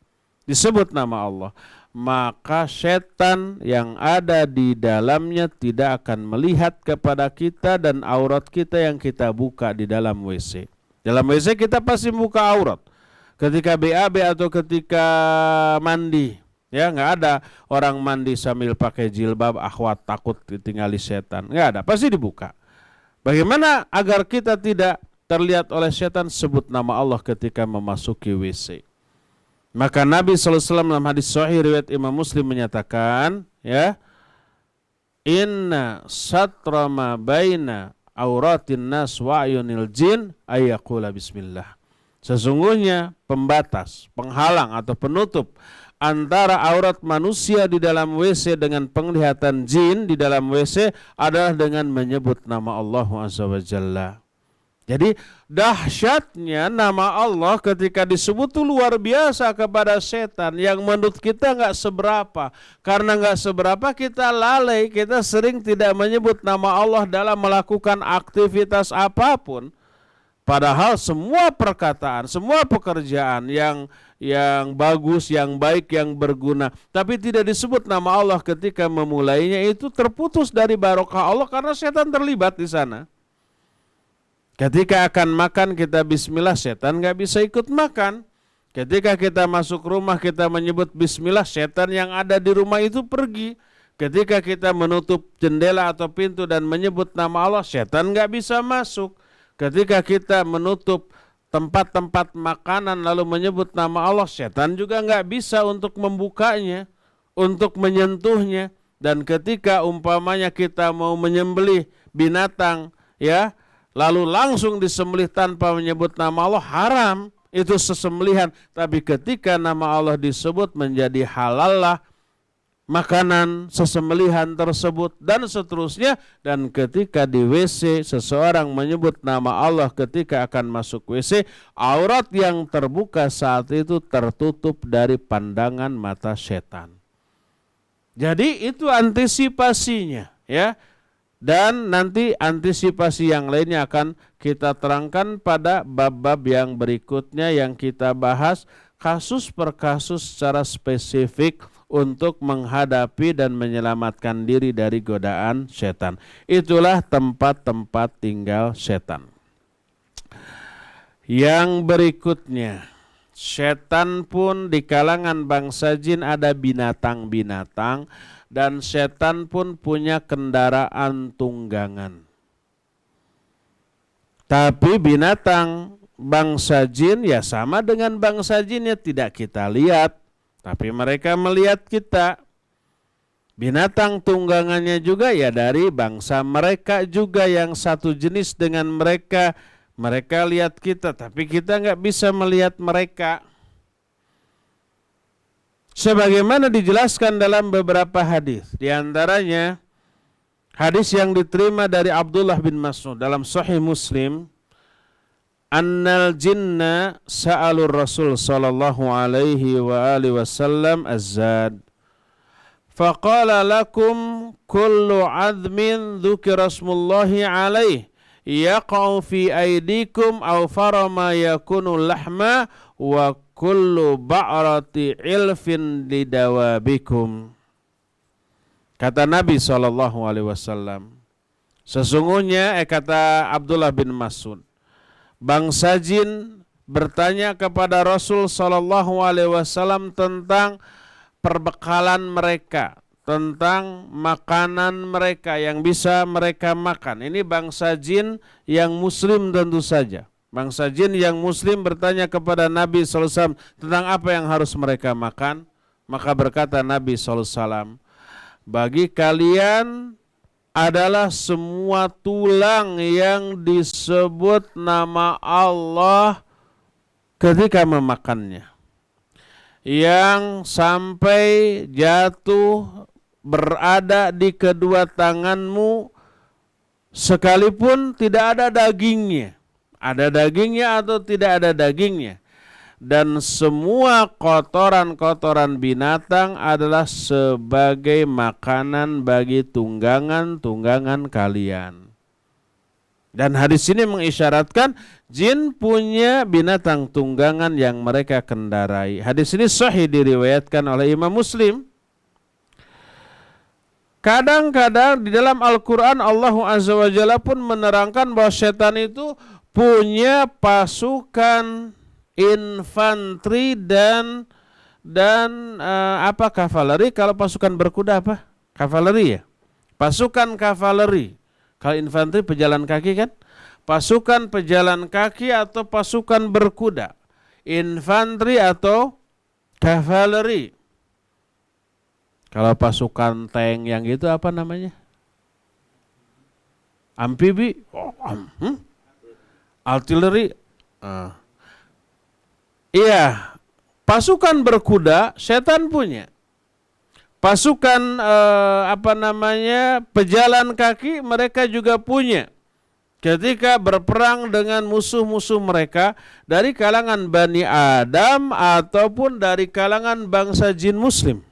Disebut nama Allah. Maka setan yang ada di dalamnya tidak akan melihat kepada kita dan aurat kita yang kita buka di dalam WC. Dalam WC kita pasti buka aurat. Ketika BAB atau ketika mandi, ya nggak ada orang mandi sambil pakai jilbab, akhwat takut ditinggali setan. Nggak ada, pasti dibuka. Bagaimana agar kita tidak terlihat oleh setan? Sebut nama Allah ketika memasuki WC. Maka Nabi SAW dalam hadis sahih riwayat Imam Muslim menyatakan, ya, inna satra ma baina auratin nas wa ayunil jin ayyaqula bismillah. Sesungguhnya pembatas, penghalang atau penutup antara aurat manusia di dalam WC dengan penglihatan jin di dalam WC adalah dengan menyebut nama Allah Azza wa Jalla. Jadi dahsyatnya nama Allah ketika disebut itu luar biasa kepada setan yang menurut kita nggak seberapa. Karena nggak seberapa kita lalai, kita sering tidak menyebut nama Allah dalam melakukan aktivitas apapun. Padahal semua perkataan, semua pekerjaan yang bagus, yang baik, yang berguna, tapi tidak disebut nama Allah ketika memulainya, itu terputus dari barokah Allah karena setan terlibat di sana. Ketika akan makan kita bismillah, setan nggak bisa ikut makan. Ketika kita masuk rumah kita menyebut bismillah, setan yang ada di rumah itu pergi. Ketika kita menutup jendela atau pintu dan menyebut nama Allah, setan nggak bisa masuk. Ketika kita menutup tempat-tempat makanan lalu menyebut nama Allah, setan juga nggak bisa untuk membukanya, untuk menyentuhnya. Dan ketika umpamanya kita mau menyembelih binatang, ya, lalu langsung disembelih tanpa menyebut nama Allah, haram, itu sesembelihan. Tapi ketika nama Allah disebut menjadi halal lah makanan sesembelihan tersebut dan seterusnya. Dan ketika di WC seseorang menyebut nama Allah ketika akan masuk WC, aurat yang terbuka saat itu tertutup dari pandangan mata setan. Jadi itu antisipasinya, ya. Dan nanti antisipasi yang lainnya akan kita terangkan pada bab-bab yang berikutnya yang kita bahas kasus per kasus secara spesifik untuk menghadapi dan menyelamatkan diri dari godaan setan. Itulah tempat-tempat tinggal setan. Yang berikutnya, setan pun di kalangan bangsa jin ada binatang-binatang. Dan setan pun punya kendaraan tunggangan. Tapi binatang bangsa jin ya sama dengan bangsa jin, ya tidak kita lihat, tapi mereka melihat kita. Binatang tunggangannya juga ya dari bangsa mereka juga yang satu jenis dengan mereka. Mereka lihat kita, tapi kita nggak bisa melihat mereka. Sebagaimana dijelaskan dalam beberapa hadis, di antaranya hadis yang diterima dari Abdullah bin Mas'ud dalam Sahih Muslim, annal jinna sa'alur Rasul sallallahu alaihi wa alihi wasallam az-zad faqala lakum kullu 'admin dzukira smullahi alaihi yaqa'u fi aydikum aw farama yakunu lahma wa kullu ba'rati ilfin lidawabikum. Kata Nabi SAW, sesungguhnya kata Abdullah bin Mas'ud, bangsa jin bertanya kepada Rasul SAW tentang perbekalan mereka, tentang makanan mereka yang bisa mereka makan. Ini bangsa jin yang muslim tentu saja. Bangsa jin yang muslim bertanya kepada Nabi SAW tentang apa yang harus mereka makan. Maka berkata Nabi SAW, bagi kalian adalah semua tulang yang disebut nama Allah ketika memakannya, yang sampai jatuh berada di kedua tanganmu sekalipun tidak ada dagingnya. Ada dagingnya atau tidak ada dagingnya. Dan semua kotoran-kotoran binatang adalah sebagai makanan bagi tunggangan-tunggangan kalian. Dan hadis ini mengisyaratkan jin punya binatang tunggangan yang mereka kendarai. Hadis ini sahih diriwayatkan oleh Imam Muslim. Kadang-kadang di dalam Al-Quran Allah Azza wa Jalla pun menerangkan bahwa setan itu punya pasukan infanteri dan kavaleri. Kalau pasukan berkuda apa? Kavaleri ya. Pasukan kavaleri. Kalau infanteri pejalan kaki kan? Pasukan pejalan kaki atau pasukan berkuda. Infanteri atau kavaleri. Kalau pasukan tank yang gitu apa namanya? Amfibi? Artileri? Iya, pasukan berkuda setan punya. Pasukan pejalan kaki mereka juga punya. Ketika berperang dengan musuh-musuh mereka dari kalangan Bani Adam ataupun dari kalangan bangsa jin muslim.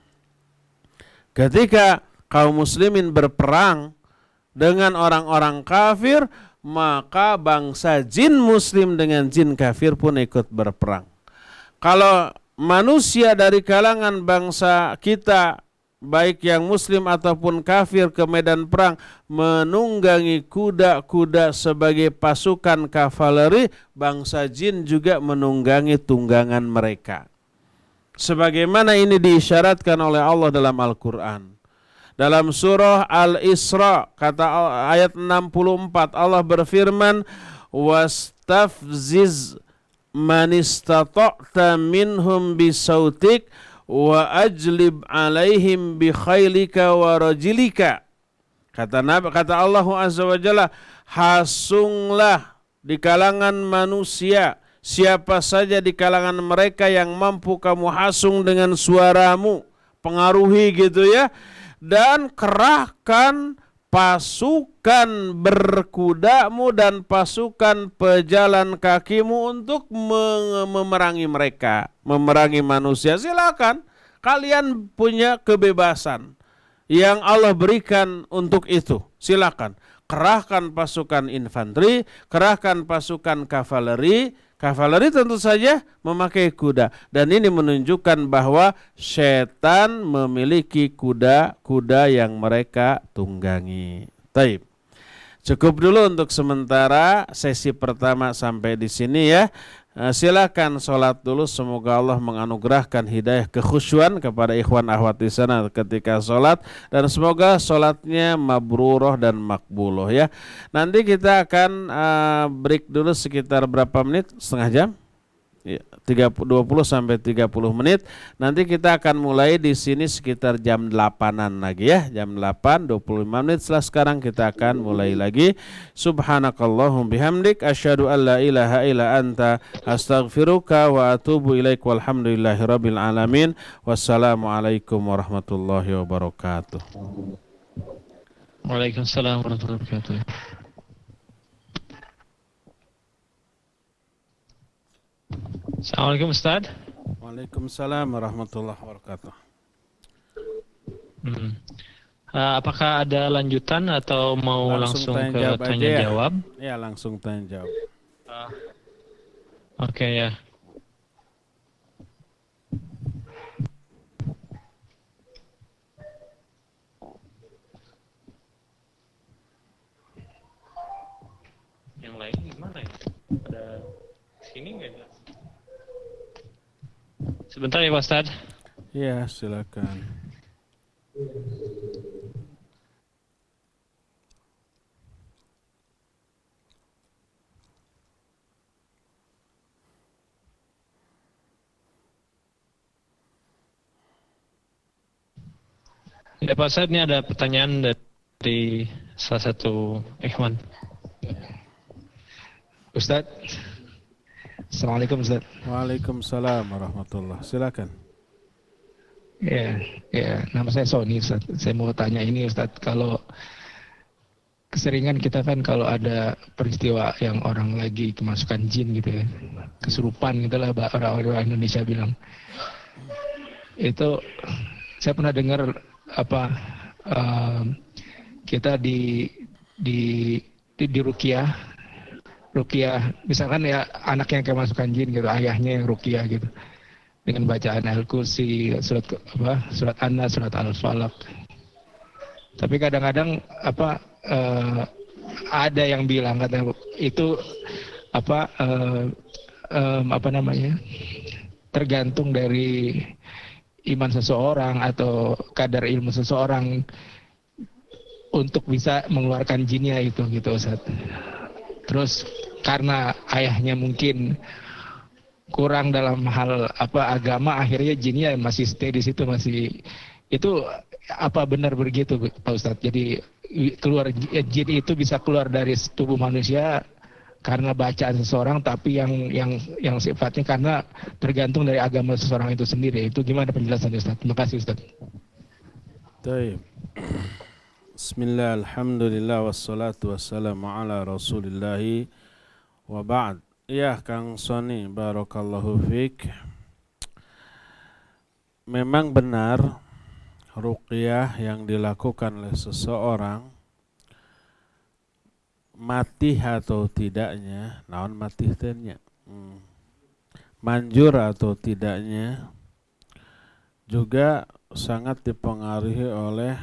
Ketika kaum muslimin berperang dengan orang-orang kafir, maka bangsa jin muslim dengan jin kafir pun ikut berperang. Kalau manusia dari kalangan bangsa kita, baik yang muslim ataupun kafir ke medan perang, menunggangi kuda-kuda sebagai pasukan kavaleri, bangsa jin juga menunggangi tunggangan mereka. Sebagaimana ini diisyaratkan oleh Allah dalam Al-Quran. Dalam surah Al-Isra, kata ayat 64, Allah berfirman, "Wastafziz man istata'ta minhum bisautik wa ajlib alaihim bi khailika wa rajilika." Kata Allah Azza wa Jalla, hasunglah di kalangan manusia siapa saja di kalangan mereka yang mampu kamu hasung dengan suaramu, pengaruhi gitu ya, dan kerahkan pasukan berkudamu dan pasukan pejalan kakimu untuk memerangi mereka, memerangi manusia. Silakan, kalian punya kebebasan yang Allah berikan untuk itu. Silakan, kerahkan pasukan infanteri, kerahkan pasukan kavaleri. Kavaleri tentu saja memakai kuda. Dan ini menunjukkan bahwa setan memiliki kuda-kuda yang mereka tunggangi. Taib. Cukup dulu untuk sementara sesi pertama sampai di sini ya. Silakan sholat dulu, semoga Allah menganugerahkan hidayah kekhusyuan kepada ikhwan akhwat di sana ketika sholat, dan semoga sholatnya mabruroh dan makbuloh ya. Nanti kita akan break dulu sekitar berapa menit, setengah jam, ya, 20 sampai 30 menit. Nanti kita akan mulai di sini sekitar jam 8-an lagi ya, jam 8 25 menit setelah sekarang kita akan mulai lagi. Subhanakallahum bihamdik asyhadu an la ilaha illa anta astaghfiruka wa atubu ilaik walhamdulillahirabbil alamin. Wassalamualaikum warahmatullahi wabarakatuh. Waalaikumsalam warahmatullahi wabarakatuh. Assalamualaikum Ustaz. Waalaikumsalam warahmatullahi wabarakatuh. Apakah ada lanjutan atau mau langsung ke tanya jawab? Ya, langsung tanya jawab. Oke ya. Yang lain gimana ya? Ada sini nggak jelas? Sebentar ya Pak Ustadz. Ya, silakan. Ya Pak Ustadz, ini ada pertanyaan dari salah satu ikhwan. Ustadz, Assalamualaikum Ustaz. Waalaikumsalam warahmatullahi. Silakan. Ya, nama saya Sony Ustaz. Saya mau tanya ini Ustaz, kalau keseringan kita kan kalau ada peristiwa yang orang lagi kemasukan jin gitu ya, kesurupan gitulah orang-orang Indonesia bilang. Itu saya pernah dengar apa kita di ruqyah misalkan ya anaknya yang kemasukan jin gitu, ayahnya yang ruqyah gitu dengan bacaan Al-Kursi, surat An-Nas, surat Al-Falaq. Tapi kadang-kadang ada yang bilang katanya itu apa namanya, tergantung dari iman seseorang atau kadar ilmu seseorang untuk bisa mengeluarkan jinnya itu gitu Ustaz. Terus karena ayahnya mungkin kurang dalam hal agama, akhirnya jinnya masih stay di situ, masih itu apa benar begitu Pak Ustadz? Jadi keluar jin itu bisa keluar dari tubuh manusia karena bacaan seseorang, tapi yang sifatnya karena tergantung dari agama seseorang itu sendiri. Itu gimana penjelasan Ustadz? Terima kasih Ustadz. Baik. Bismillah, alhamdulillah, wassalatu wassalamu ala rasulillah wa ba'd. Ya Kang Sony, barakallahu fiik. Memang benar ruqyah yang dilakukan oleh seseorang mati atau tidaknya, naon mati tanya, manjur atau tidaknya juga sangat dipengaruhi oleh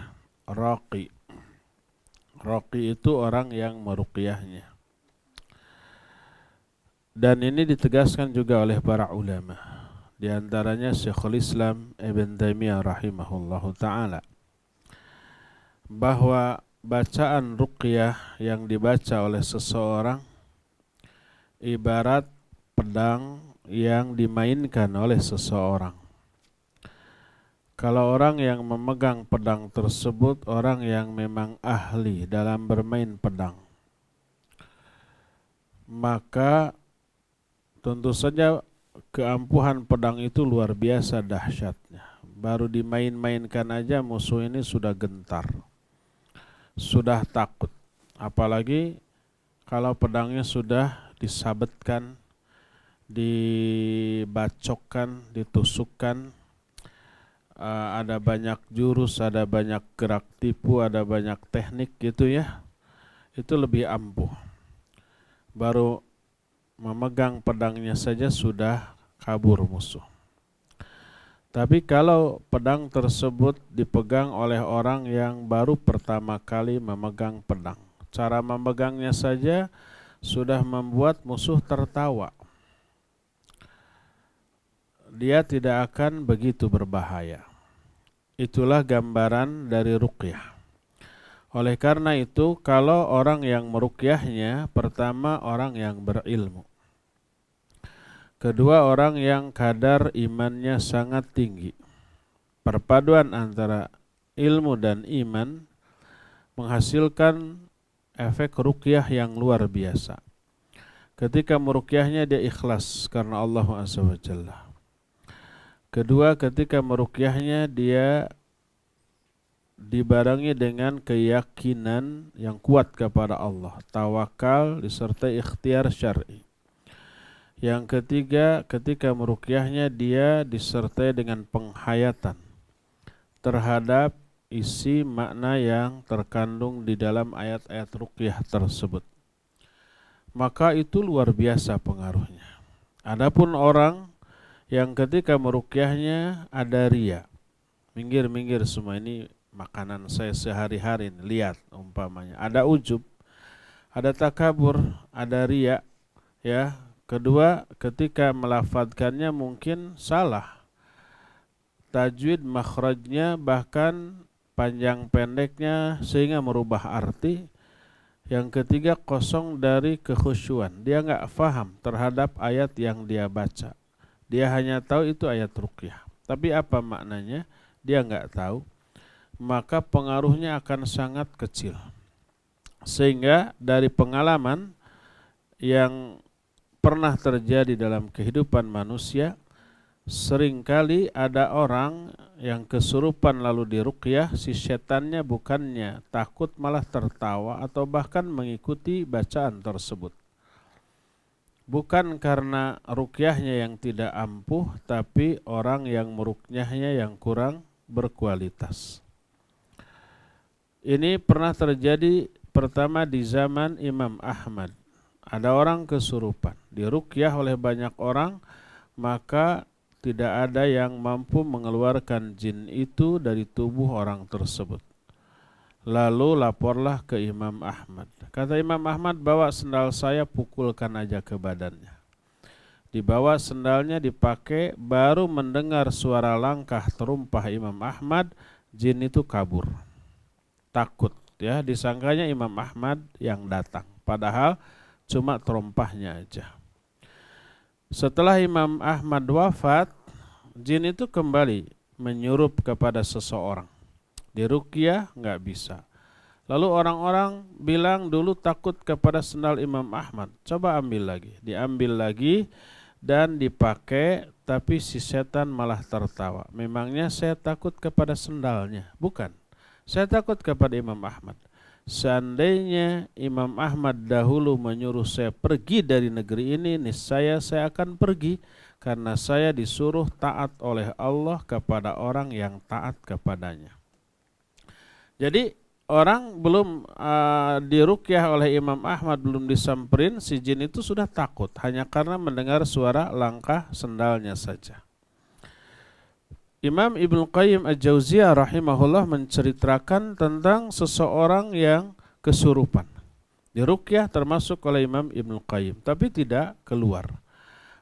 raqi. Raqi itu orang yang meruqyahnya. Dan ini ditegaskan juga oleh para ulama. Di antaranya Syekhul Islam Ibn Taimiyah rahimahullahu ta'ala, bahwa bacaan ruqyah yang dibaca oleh seseorang ibarat pedang yang dimainkan oleh seseorang. Kalau orang yang memegang pedang tersebut orang yang memang ahli dalam bermain pedang, maka tentu saja keampuhan pedang itu luar biasa dahsyatnya. Baru dimain-mainkan aja musuh ini sudah gentar, sudah takut. Apalagi kalau pedangnya sudah disabetkan, dibacokkan, ditusukkan, ada banyak jurus, ada banyak gerak tipu, ada banyak teknik gitu ya. Itu lebih ampuh. Baru memegang pedangnya saja sudah kabur musuh. Tapi kalau pedang tersebut dipegang oleh orang yang baru pertama kali memegang pedang, cara memegangnya saja sudah membuat musuh tertawa, dia tidak akan begitu berbahaya. Itulah gambaran dari ruqyah. Oleh karena itu, kalau orang yang meruqyahnya, pertama orang yang berilmu, kedua orang yang kadar imannya sangat tinggi. Perpaduan antara ilmu dan iman menghasilkan efek ruqyah yang luar biasa. Ketika meruqyahnya dia ikhlas karena Allah Azza wa Jalla. Kedua, ketika meruqyahnya dia dibarengi dengan keyakinan yang kuat kepada Allah, tawakal disertai ikhtiar syar'i. Yang ketiga, ketika meruqyahnya dia disertai dengan penghayatan terhadap isi makna yang terkandung di dalam ayat-ayat ruqyah tersebut. Maka itu luar biasa pengaruhnya. Adapun orang yang ketika meruqyahnya ada riya, minggir semua, ini makanan saya sehari-hari, lihat umpamanya, ada ujub, ada takabur, ada riya, ya. Kedua, ketika melafadzkannya mungkin salah, tajwid makhrajnya bahkan panjang pendeknya sehingga merubah arti. Yang ketiga, kosong dari kekhusyuan, dia nggak faham terhadap ayat yang dia baca. Dia hanya tahu itu ayat ruqyah, tapi apa maknanya dia nggak tahu. Maka pengaruhnya akan sangat kecil. Sehingga dari pengalaman yang pernah terjadi dalam kehidupan manusia, Seringkali ada orang yang kesurupan lalu diruqyah, si setannya bukannya takut malah tertawa atau bahkan mengikuti bacaan tersebut. Bukan karena ruqyahnya yang tidak ampuh, tapi orang yang meruqyahnya yang kurang berkualitas. Ini pernah terjadi pertama di zaman Imam Ahmad. Ada orang kesurupan, diruqyah oleh banyak orang, maka tidak ada yang mampu mengeluarkan jin itu dari tubuh orang tersebut. Lalu laporlah ke Imam Ahmad. Kata Imam Ahmad, bawa sendal saya, pukulkan aja ke badannya. Dibawa sendalnya, dipakai, baru mendengar suara langkah terumpah Imam Ahmad, jin itu kabur. Takut, ya, disangkanya Imam Ahmad yang datang. Padahal cuma terumpahnya aja. Setelah Imam Ahmad wafat, jin itu kembali menyurup kepada seseorang. Diruqyah nggak bisa. Lalu orang-orang bilang dulu takut kepada sendal Imam Ahmad. Coba ambil lagi. Diambil lagi dan dipakai, tapi si setan malah tertawa. Memangnya saya takut kepada sendalnya? Bukan. Saya takut kepada Imam Ahmad. Seandainya Imam Ahmad dahulu menyuruh saya pergi dari negeri ini, niscaya saya akan pergi, karena saya disuruh taat oleh Allah kepada orang yang taat kepadanya. Jadi orang belum diruqyah oleh Imam Ahmad, belum disamperin, si jin itu sudah takut hanya karena mendengar suara langkah sendalnya saja. Imam Ibnu Qayyim Al-Jauziyah rahimahullah menceritakan tentang seseorang yang kesurupan. Diruqyah termasuk oleh Imam Ibnu Qayyim, tapi tidak keluar.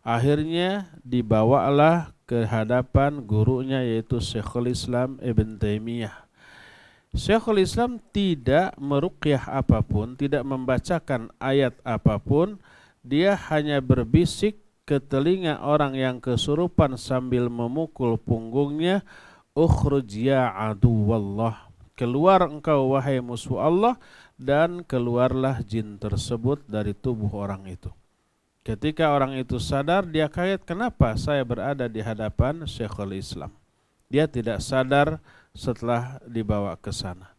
Akhirnya dibawalah ke hadapan gurunya, yaitu Syekhul Islam Ibn Taimiyah. Syekhul Islam tidak meruqyah apapun, tidak membacakan ayat apapun, dia hanya berbisik ke telinga orang yang kesurupan sambil memukul punggungnya, ukhruj ya aduwallah, keluar engkau wahai musuh Allah, dan keluarlah jin tersebut dari tubuh orang itu. Ketika orang itu sadar, dia kaget, kenapa saya berada di hadapan Syekhul Islam? Dia tidak sadar setelah dibawa ke sana.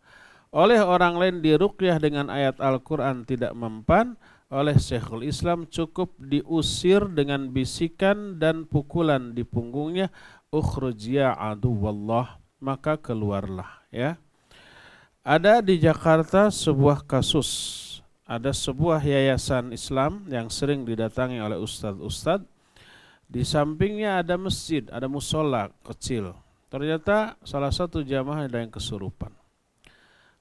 Oleh orang lain diruqyah dengan ayat Al-Quran tidak mempan, oleh Syekhul Islam cukup diusir dengan bisikan dan pukulan di punggungnya, ukhruj ya aduwallah, maka keluarlah, ya. Ada di Jakarta sebuah kasus, ada sebuah yayasan Islam yang sering didatangi oleh ustadz-ustadz. Di sampingnya ada masjid, ada musola kecil. Ternyata salah satu jamaah ada yang kesurupan.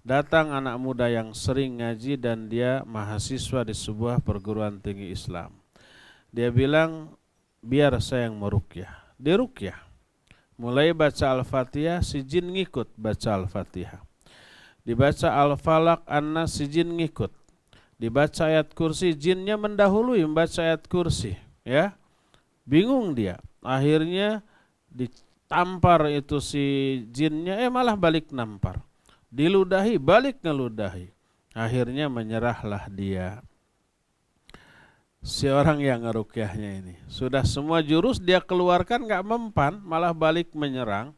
Datang anak muda yang sering ngaji dan dia mahasiswa di sebuah perguruan tinggi Islam. Dia bilang, biar saya yang meruqyah. Diruqyah. Mulai baca Al-Fatihah, si jin ngikut baca Al-Fatihah. Dibaca Al-Falaq, An-Nas, si jin ngikut. Dibaca ayat kursi, jinnya mendahului membaca ayat kursi. Ya, bingung dia. Akhirnya ditampar itu si jinnya, malah balik nampar. Diludahi, balik ngeludahi. Akhirnya menyerahlah dia. Si orang yang ngeruqyahnya ini. Sudah semua jurus dia keluarkan gak mempan, malah balik menyerang.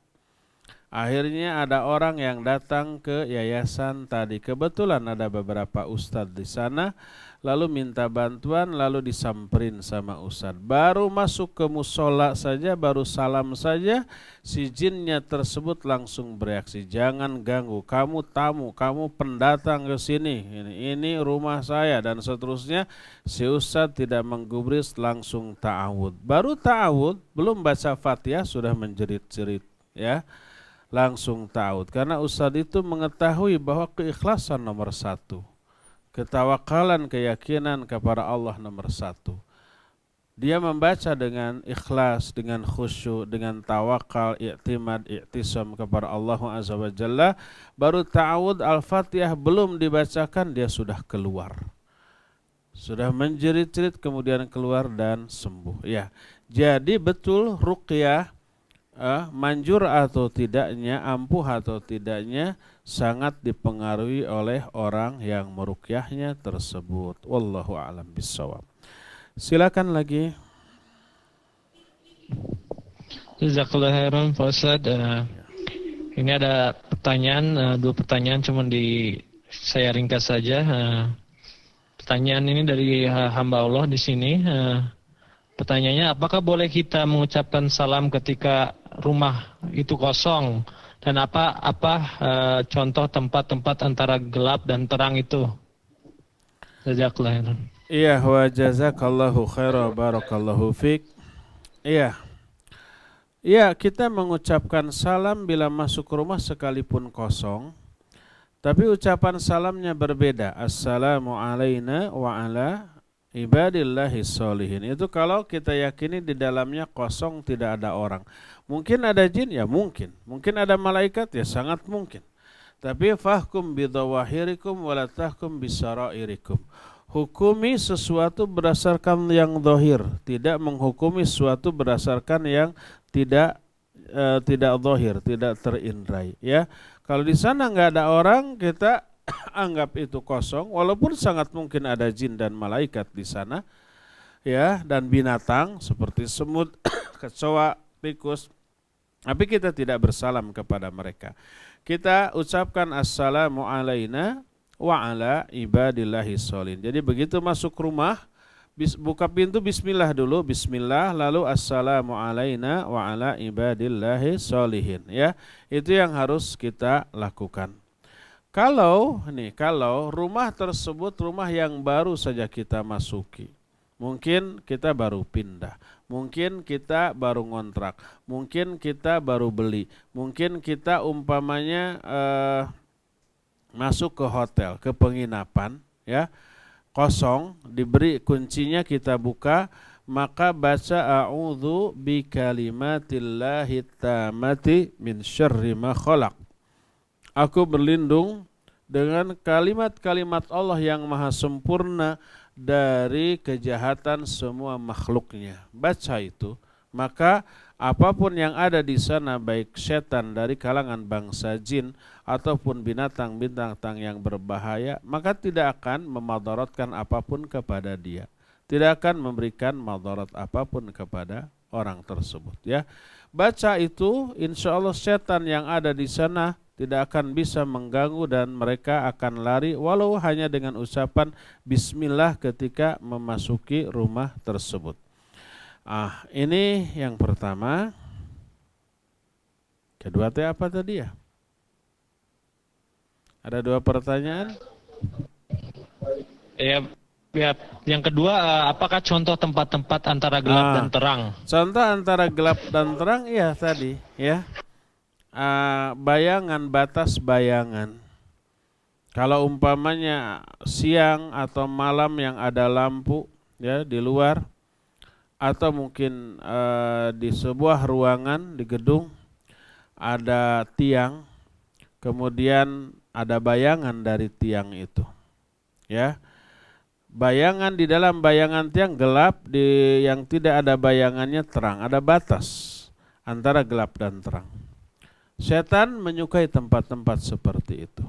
Akhirnya ada orang yang datang ke yayasan tadi. Kebetulan ada beberapa ustadz di sana. Lalu minta bantuan, lalu disamperin sama ustadz. Baru masuk ke musola saja, baru salam saja, si jinnya tersebut langsung bereaksi. Jangan ganggu, kamu tamu, kamu pendatang ke sini. Ini rumah saya, dan seterusnya. Si ustadz tidak menggubris, langsung ta'awud. Baru ta'awud, belum baca Fatihah sudah menjerit-jerit, ya. Langsung ta'awud. Karena ustadz itu mengetahui bahwa keikhlasan nomor satu. Ketawakalan, keyakinan kepada Allah nomor satu. Dia membaca dengan ikhlas, dengan khusyuk, dengan tawakal, i'timad, i'tisam kepada Allah Azza wa Jalla. Baru ta'awud, Al-Fatihah belum dibacakan, dia sudah keluar. Sudah menjerit-jerit, kemudian keluar dan sembuh. Ya, jadi betul ruqyah, manjur atau tidaknya, ampuh atau tidaknya, sangat dipengaruhi oleh orang yang meruqyahnya tersebut. Wallahu a'lam bishawab. Silakan lagi. Jazakallah khairan Pak Ustadz. Ini ada pertanyaan, dua pertanyaan, cuman saya ringkas saja. Pertanyaan ini dari hamba Allah di sini. Pertanyaannya, apakah boleh kita mengucapkan salam ketika rumah itu kosong? Dan apa contoh tempat-tempat antara gelap dan terang itu? Jazakallah khairan. Iya, wa jazakallahu khairan barakallahu fik. Iya. Iya, kita mengucapkan salam bila masuk rumah sekalipun kosong, tapi ucapan salamnya berbeda. Assalamu alayna wa ala ibadillahi sholihin. Itu kalau kita yakini di dalamnya kosong, tidak ada orang. Mungkin ada jin, ya mungkin. Mungkin ada malaikat, ya sangat mungkin. Tapi fahkum bidawahirikum wala tahkum bisarairikum. Hukumi sesuatu berdasarkan yang zahir, tidak menghukumi sesuatu berdasarkan yang tidak zahir, tidak terindrai. Ya, kalau di sana nggak ada orang, kita anggap itu kosong, walaupun sangat mungkin ada jin dan malaikat di sana, ya, dan binatang seperti semut, kecoa, tikus. Tapi kita tidak bersalam kepada mereka. Kita ucapkan assalamu alayna wa ala ibadillahi sholihin. Jadi begitu masuk rumah, buka pintu bismillah dulu, bismillah, lalu assalamu alayna wa ala ibadillahi sholihin. Ya, itu yang harus kita lakukan. Kalau rumah tersebut rumah yang baru saja kita masuki, mungkin kita baru pindah, mungkin kita baru ngontrak, mungkin kita baru beli, mungkin kita umpamanya masuk ke hotel, ke penginapan, ya, kosong, diberi kuncinya, kita buka, maka baca a'udzu bikalimatillahi tammati min syarri ma khalaq. Aku berlindung dengan kalimat-kalimat Allah yang maha sempurna dari kejahatan semua makhluknya. Baca itu, maka apapun yang ada di sana, baik setan dari kalangan bangsa jin ataupun binatang-binatang yang berbahaya, maka tidak akan memadaratkan apapun kepada dia, tidak akan memberikan madarat apapun kepada orang tersebut. Ya, baca itu, insya Allah setan yang ada di sana tidak akan bisa mengganggu dan mereka akan lari walau hanya dengan ucapan bismillah ketika memasuki rumah tersebut. Ini yang pertama. Kedua teh apa tadi ya? Ada dua pertanyaan. Ya, yang kedua, apakah contoh tempat-tempat antara gelap dan terang? Contoh antara gelap dan terang, iya tadi, ya. Bayangan, batas bayangan. Kalau umpamanya siang atau malam yang ada lampu, ya, di luar, atau mungkin di sebuah ruangan di gedung ada tiang, kemudian ada bayangan dari tiang itu, ya. Bayangan, di dalam bayangan tiang gelap, di yang tidak ada bayangannya terang, ada batas antara gelap dan terang. Setan menyukai tempat-tempat seperti itu.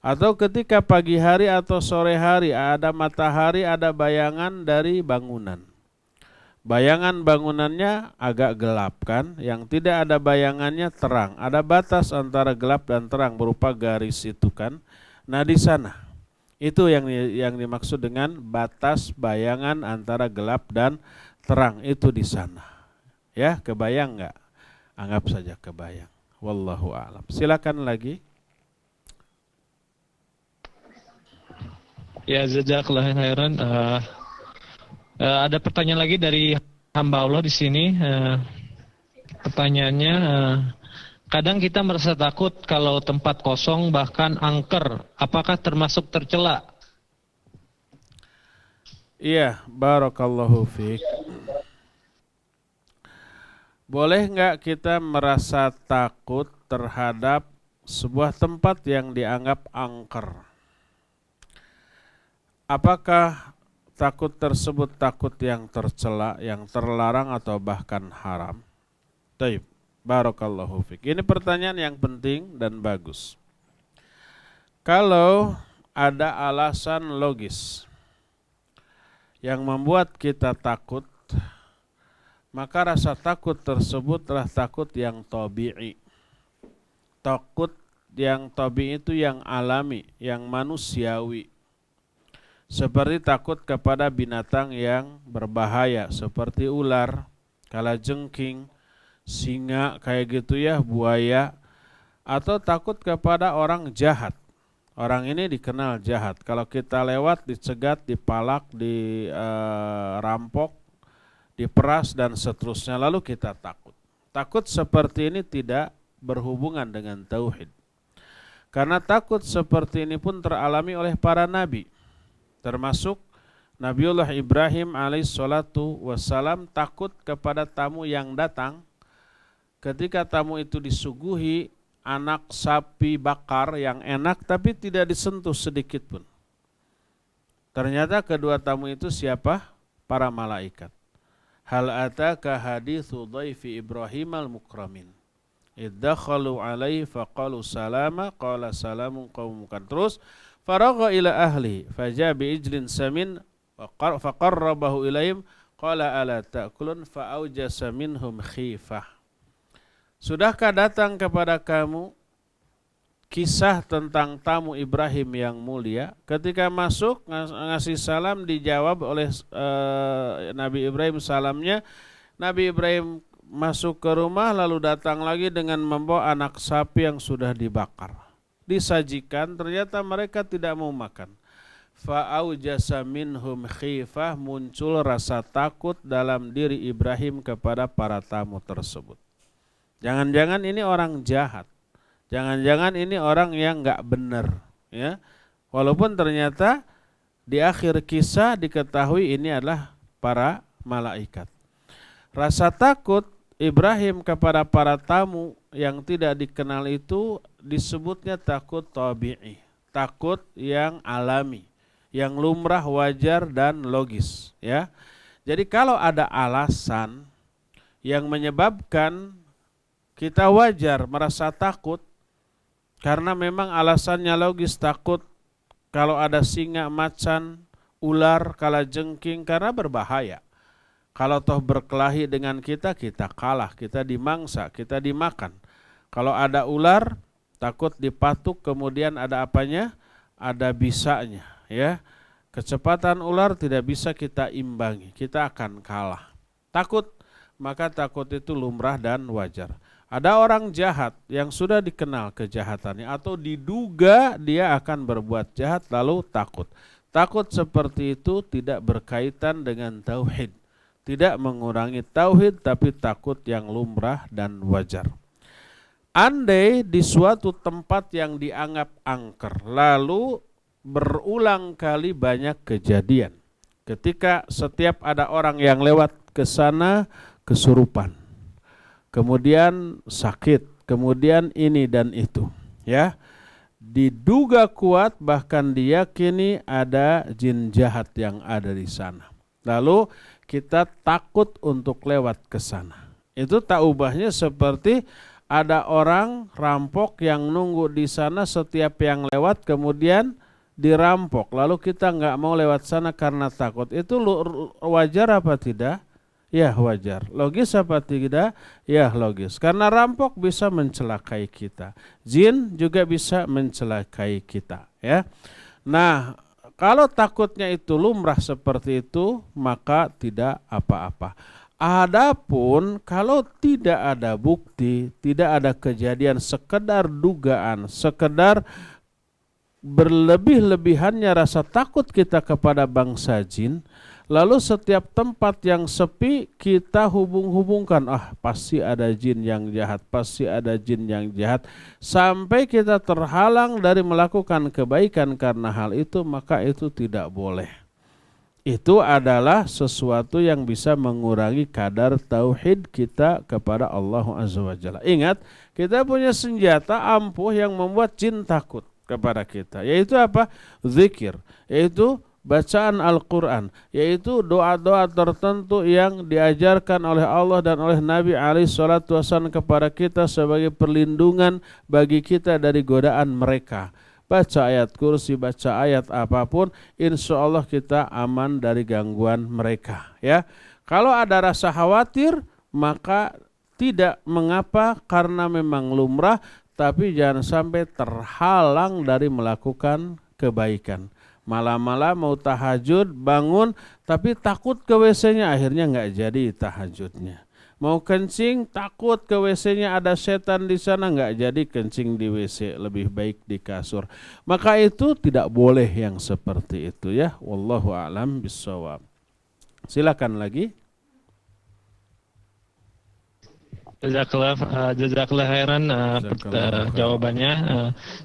Atau ketika pagi hari atau sore hari ada matahari, ada bayangan dari bangunan. Bayangan bangunannya agak gelap kan, yang tidak ada bayangannya terang. Ada batas antara gelap dan terang berupa garis itu kan. Nah di sana, itu yang dimaksud dengan batas bayangan antara gelap dan terang, itu di sana. Ya, kebayang nggak? Anggap saja kebayang. Wallahu a'lam. Silakan lagi. Ya, jazakallahu khairan. Ada pertanyaan lagi dari hamba Allah di sini. Pertanyaannya, kadang kita merasa takut kalau tempat kosong bahkan angker. Apakah termasuk tercela? Iya, barakallahu fiik. Boleh nggak kita merasa takut terhadap sebuah tempat yang dianggap angker? Apakah takut tersebut takut yang tercela, yang terlarang atau bahkan haram? Taib, barakallahu fiik. Ini pertanyaan yang penting dan bagus. Kalau ada alasan logis yang membuat kita takut maka rasa takut tersebut adalah takut yang tabi'i. Takut yang tabi'i itu yang alami, yang manusiawi. Seperti takut kepada binatang yang berbahaya seperti ular, kalajengking, singa kayak gitu ya, buaya, atau takut kepada orang jahat. Orang ini dikenal jahat. Kalau kita lewat dicegat, dipalak, dirampok, diperas dan seterusnya, lalu kita takut. Takut seperti ini tidak berhubungan dengan tauhid. Karena takut seperti ini pun teralami oleh para nabi. Termasuk Nabiullah Ibrahim alaihissalatu wassalam takut kepada tamu yang datang. Ketika tamu itu disuguhi anak sapi bakar yang enak tapi tidak disentuh sedikit pun. Ternyata kedua tamu itu siapa? Para malaikat. Hal ataka hadithu dhaifi Ibrahim al-mukramin. Iddakhalu alaihi faqalu salama qala salamun qaumukan. Terus faragha ila ahli faja bi ijlin samin faqarrabahu ilaihim qala ala ta'kulun fa'aujasa minhum khifah. Sudahkah datang kepada kamu kisah tentang tamu Ibrahim yang mulia? Ketika masuk ngasih salam dijawab oleh Nabi Ibrahim salamnya. Nabi Ibrahim masuk ke rumah lalu datang lagi dengan membawa anak sapi yang sudah dibakar. Disajikan, ternyata mereka tidak mau makan. Fa'aujasa minhum khifah, muncul rasa takut dalam diri Ibrahim kepada para tamu tersebut. Jangan-jangan ini orang jahat. Jangan-jangan ini orang yang enggak benar, ya. Walaupun ternyata di akhir kisah diketahui ini adalah para malaikat. Rasa takut Ibrahim kepada para tamu yang tidak dikenal itu disebutnya takut tabi'i, takut yang alami, yang lumrah, wajar dan logis, ya. Jadi kalau ada alasan yang menyebabkan kita wajar merasa takut karena memang alasannya logis, takut kalau ada singa, macan, ular, kalajengking karena berbahaya. Kalau toh berkelahi dengan kita, kita kalah, kita dimangsa, kita dimakan. Kalau ada ular, takut dipatuk, kemudian ada apanya? Ada bisanya, ya. Kecepatan ular tidak bisa kita imbangi, kita akan kalah. Takut, maka takut itu lumrah dan wajar. Ada orang jahat yang sudah dikenal kejahatannya atau diduga dia akan berbuat jahat lalu takut. Takut seperti itu tidak berkaitan dengan tauhid. Tidak mengurangi tauhid tapi takut yang lumrah dan wajar. Andai di suatu tempat yang dianggap angker lalu berulang kali banyak kejadian. Ketika setiap ada orang yang lewat ke sana kesurupan. Kemudian sakit, kemudian ini dan itu, ya. Diduga kuat bahkan diyakini ada jin jahat yang ada di sana. Lalu kita takut untuk lewat ke sana. Itu tak ubahnya seperti ada orang rampok yang nunggu di sana, setiap yang lewat kemudian dirampok. Lalu kita nggak mau lewat sana karena takut. Itu wajar apa tidak? Ya wajar. Logis apa tidak? Ya logis. Karena rampok bisa mencelakai kita. Jin juga bisa mencelakai kita, ya. Nah, kalau takutnya itu lumrah seperti itu, maka tidak apa-apa. Adapun kalau tidak ada bukti, tidak ada kejadian, sekedar dugaan, sekedar berlebih-lebihannya rasa takut kita kepada bangsa jin, lalu setiap tempat yang sepi kita hubung-hubungkan, pasti ada jin yang jahat, pasti ada jin yang jahat. Sampai kita terhalang dari melakukan kebaikan karena hal itu, maka itu tidak boleh. Itu adalah sesuatu yang bisa mengurangi kadar tauhid kita kepada Allah Azza wa Jalla. Ingat, kita punya senjata ampuh yang membuat jin takut kepada kita. Yaitu apa? Zikir. Yaitu bacaan Al-Quran, yaitu doa-doa tertentu yang diajarkan oleh Allah dan oleh Nabi SAW kepada kita sebagai perlindungan bagi kita dari godaan mereka. Baca ayat kursi, baca ayat apapun, insya Allah kita aman dari gangguan mereka, ya. Kalau ada rasa khawatir, maka tidak mengapa karena memang lumrah, tapi jangan sampai terhalang dari melakukan kebaikan. Malam-malam mau tahajud, bangun, tapi takut ke WC-nya, akhirnya nggak jadi tahajudnya. Mau kencing, takut ke WC-nya ada setan di sana, nggak jadi kencing di WC, lebih baik di kasur. Maka itu tidak boleh yang seperti itu ya. Wallahu a'lam bishawab. Silakan lagi. Jazakallah khairan jawabannya.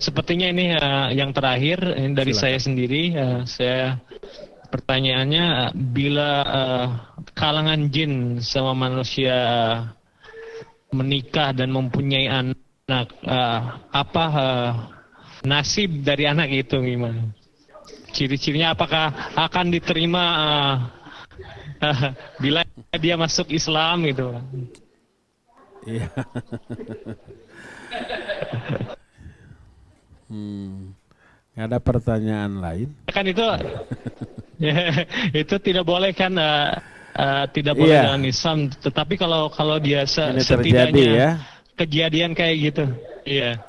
Sepertinya ini yang terakhir ini dari saya sendiri. Saya pertanyaannya, bila kalangan jin sama manusia menikah dan mempunyai anak, apa nasib dari anak itu gimana? Ciri-cirinya apakah akan diterima bila dia masuk Islam gitu? Iya. Nggak ada pertanyaan lain? Kan itu ya, itu tidak boleh kan, tidak boleh dalam Islam. Tetapi kalau dia setidaknya ya, kejadian kayak gitu, iya.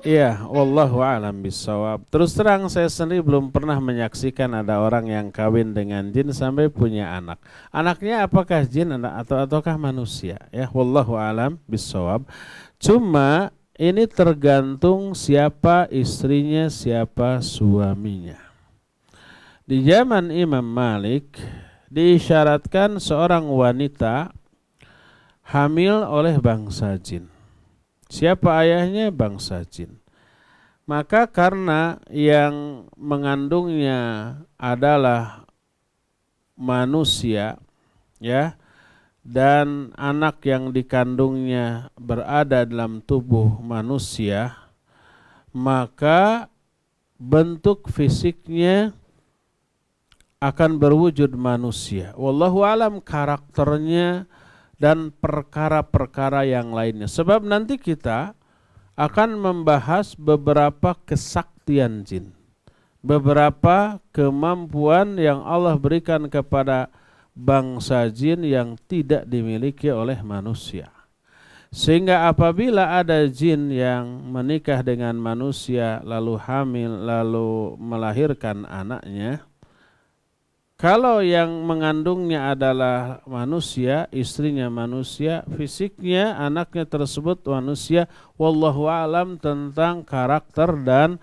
Iya, wallahu a'lam bishawab. Terus terang saya sendiri belum pernah menyaksikan ada orang yang kawin dengan jin sampai punya anak. Anaknya apakah jin ataukah manusia? Ya, wallahu a'lam bishawab. Cuma ini tergantung siapa istrinya, siapa suaminya. Di zaman Imam Malik diisyaratkan seorang wanita hamil oleh bangsa jin. Siapa ayahnya? Bangsa jin. Maka karena yang mengandungnya adalah manusia, ya, dan anak yang dikandungnya berada dalam tubuh manusia, maka bentuk fisiknya akan berwujud manusia. Wallahu alam karakternya dan perkara-perkara yang lainnya. Sebab nanti kita akan membahas beberapa kesaktian jin, beberapa kemampuan yang Allah berikan kepada bangsa jin yang tidak dimiliki oleh manusia. Sehingga apabila ada jin yang menikah dengan manusia, lalu hamil, lalu melahirkan anaknya, kalau yang mengandungnya adalah manusia, istrinya manusia, fisiknya anaknya tersebut manusia, wallahu alam tentang karakter dan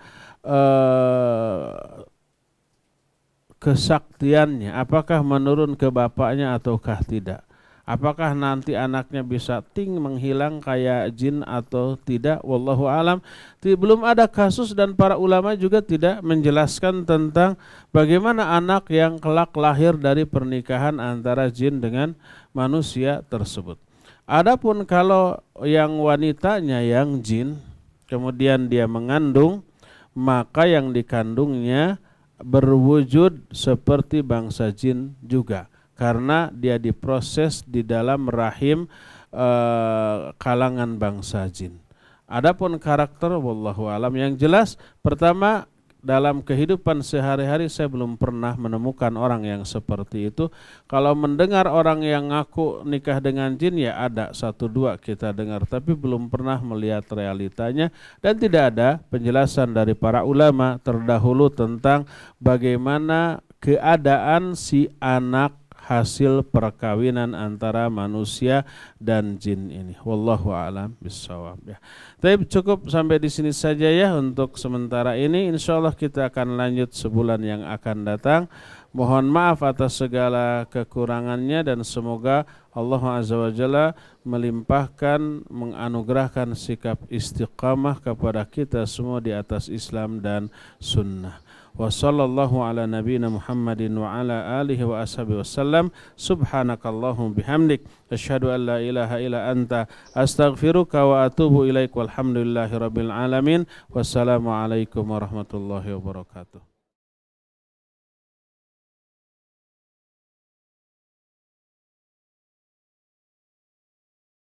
kesaktiannya, apakah menurun ke bapaknya ataukah tidak. Apakah nanti anaknya bisa menghilang kayak jin atau tidak, wallahu alam. Belum ada kasus dan para ulama juga tidak menjelaskan tentang bagaimana anak yang kelak lahir dari pernikahan antara jin dengan manusia tersebut. Adapun kalau yang wanitanya yang jin, kemudian dia mengandung, maka yang dikandungnya berwujud seperti bangsa jin juga, karena dia diproses di dalam rahim kalangan bangsa jin. Adapun karakter wallahu alam, yang jelas pertama dalam kehidupan sehari-hari saya belum pernah menemukan orang yang seperti itu. Kalau mendengar orang yang ngaku nikah dengan jin ya ada satu dua kita dengar, tapi belum pernah melihat realitanya, dan tidak ada penjelasan dari para ulama terdahulu tentang bagaimana keadaan si anak hasil perkawinan antara manusia dan jin ini. Wallahu a'lam bishawab ya. Tapi cukup sampai di sini saja ya untuk sementara ini. Insyaallah kita akan lanjut sebulan yang akan datang. Mohon maaf atas segala kekurangannya dan semoga Allah Azza wa Jalla melimpahkan, menganugerahkan sikap istiqamah kepada kita semua di atas Islam dan sunnah. Wa sallallahu ala nabiyyina Muhammadin wa ala alihi wa ashabihi wasallam. Subhanakallahumma bihamdik asyhadu an la ilaha illa anta astaghfiruka wa atubu ilaik. Walhamdulillahi rabbil alamin. Wassalamu alaikum warahmatullahi wabarakatuh.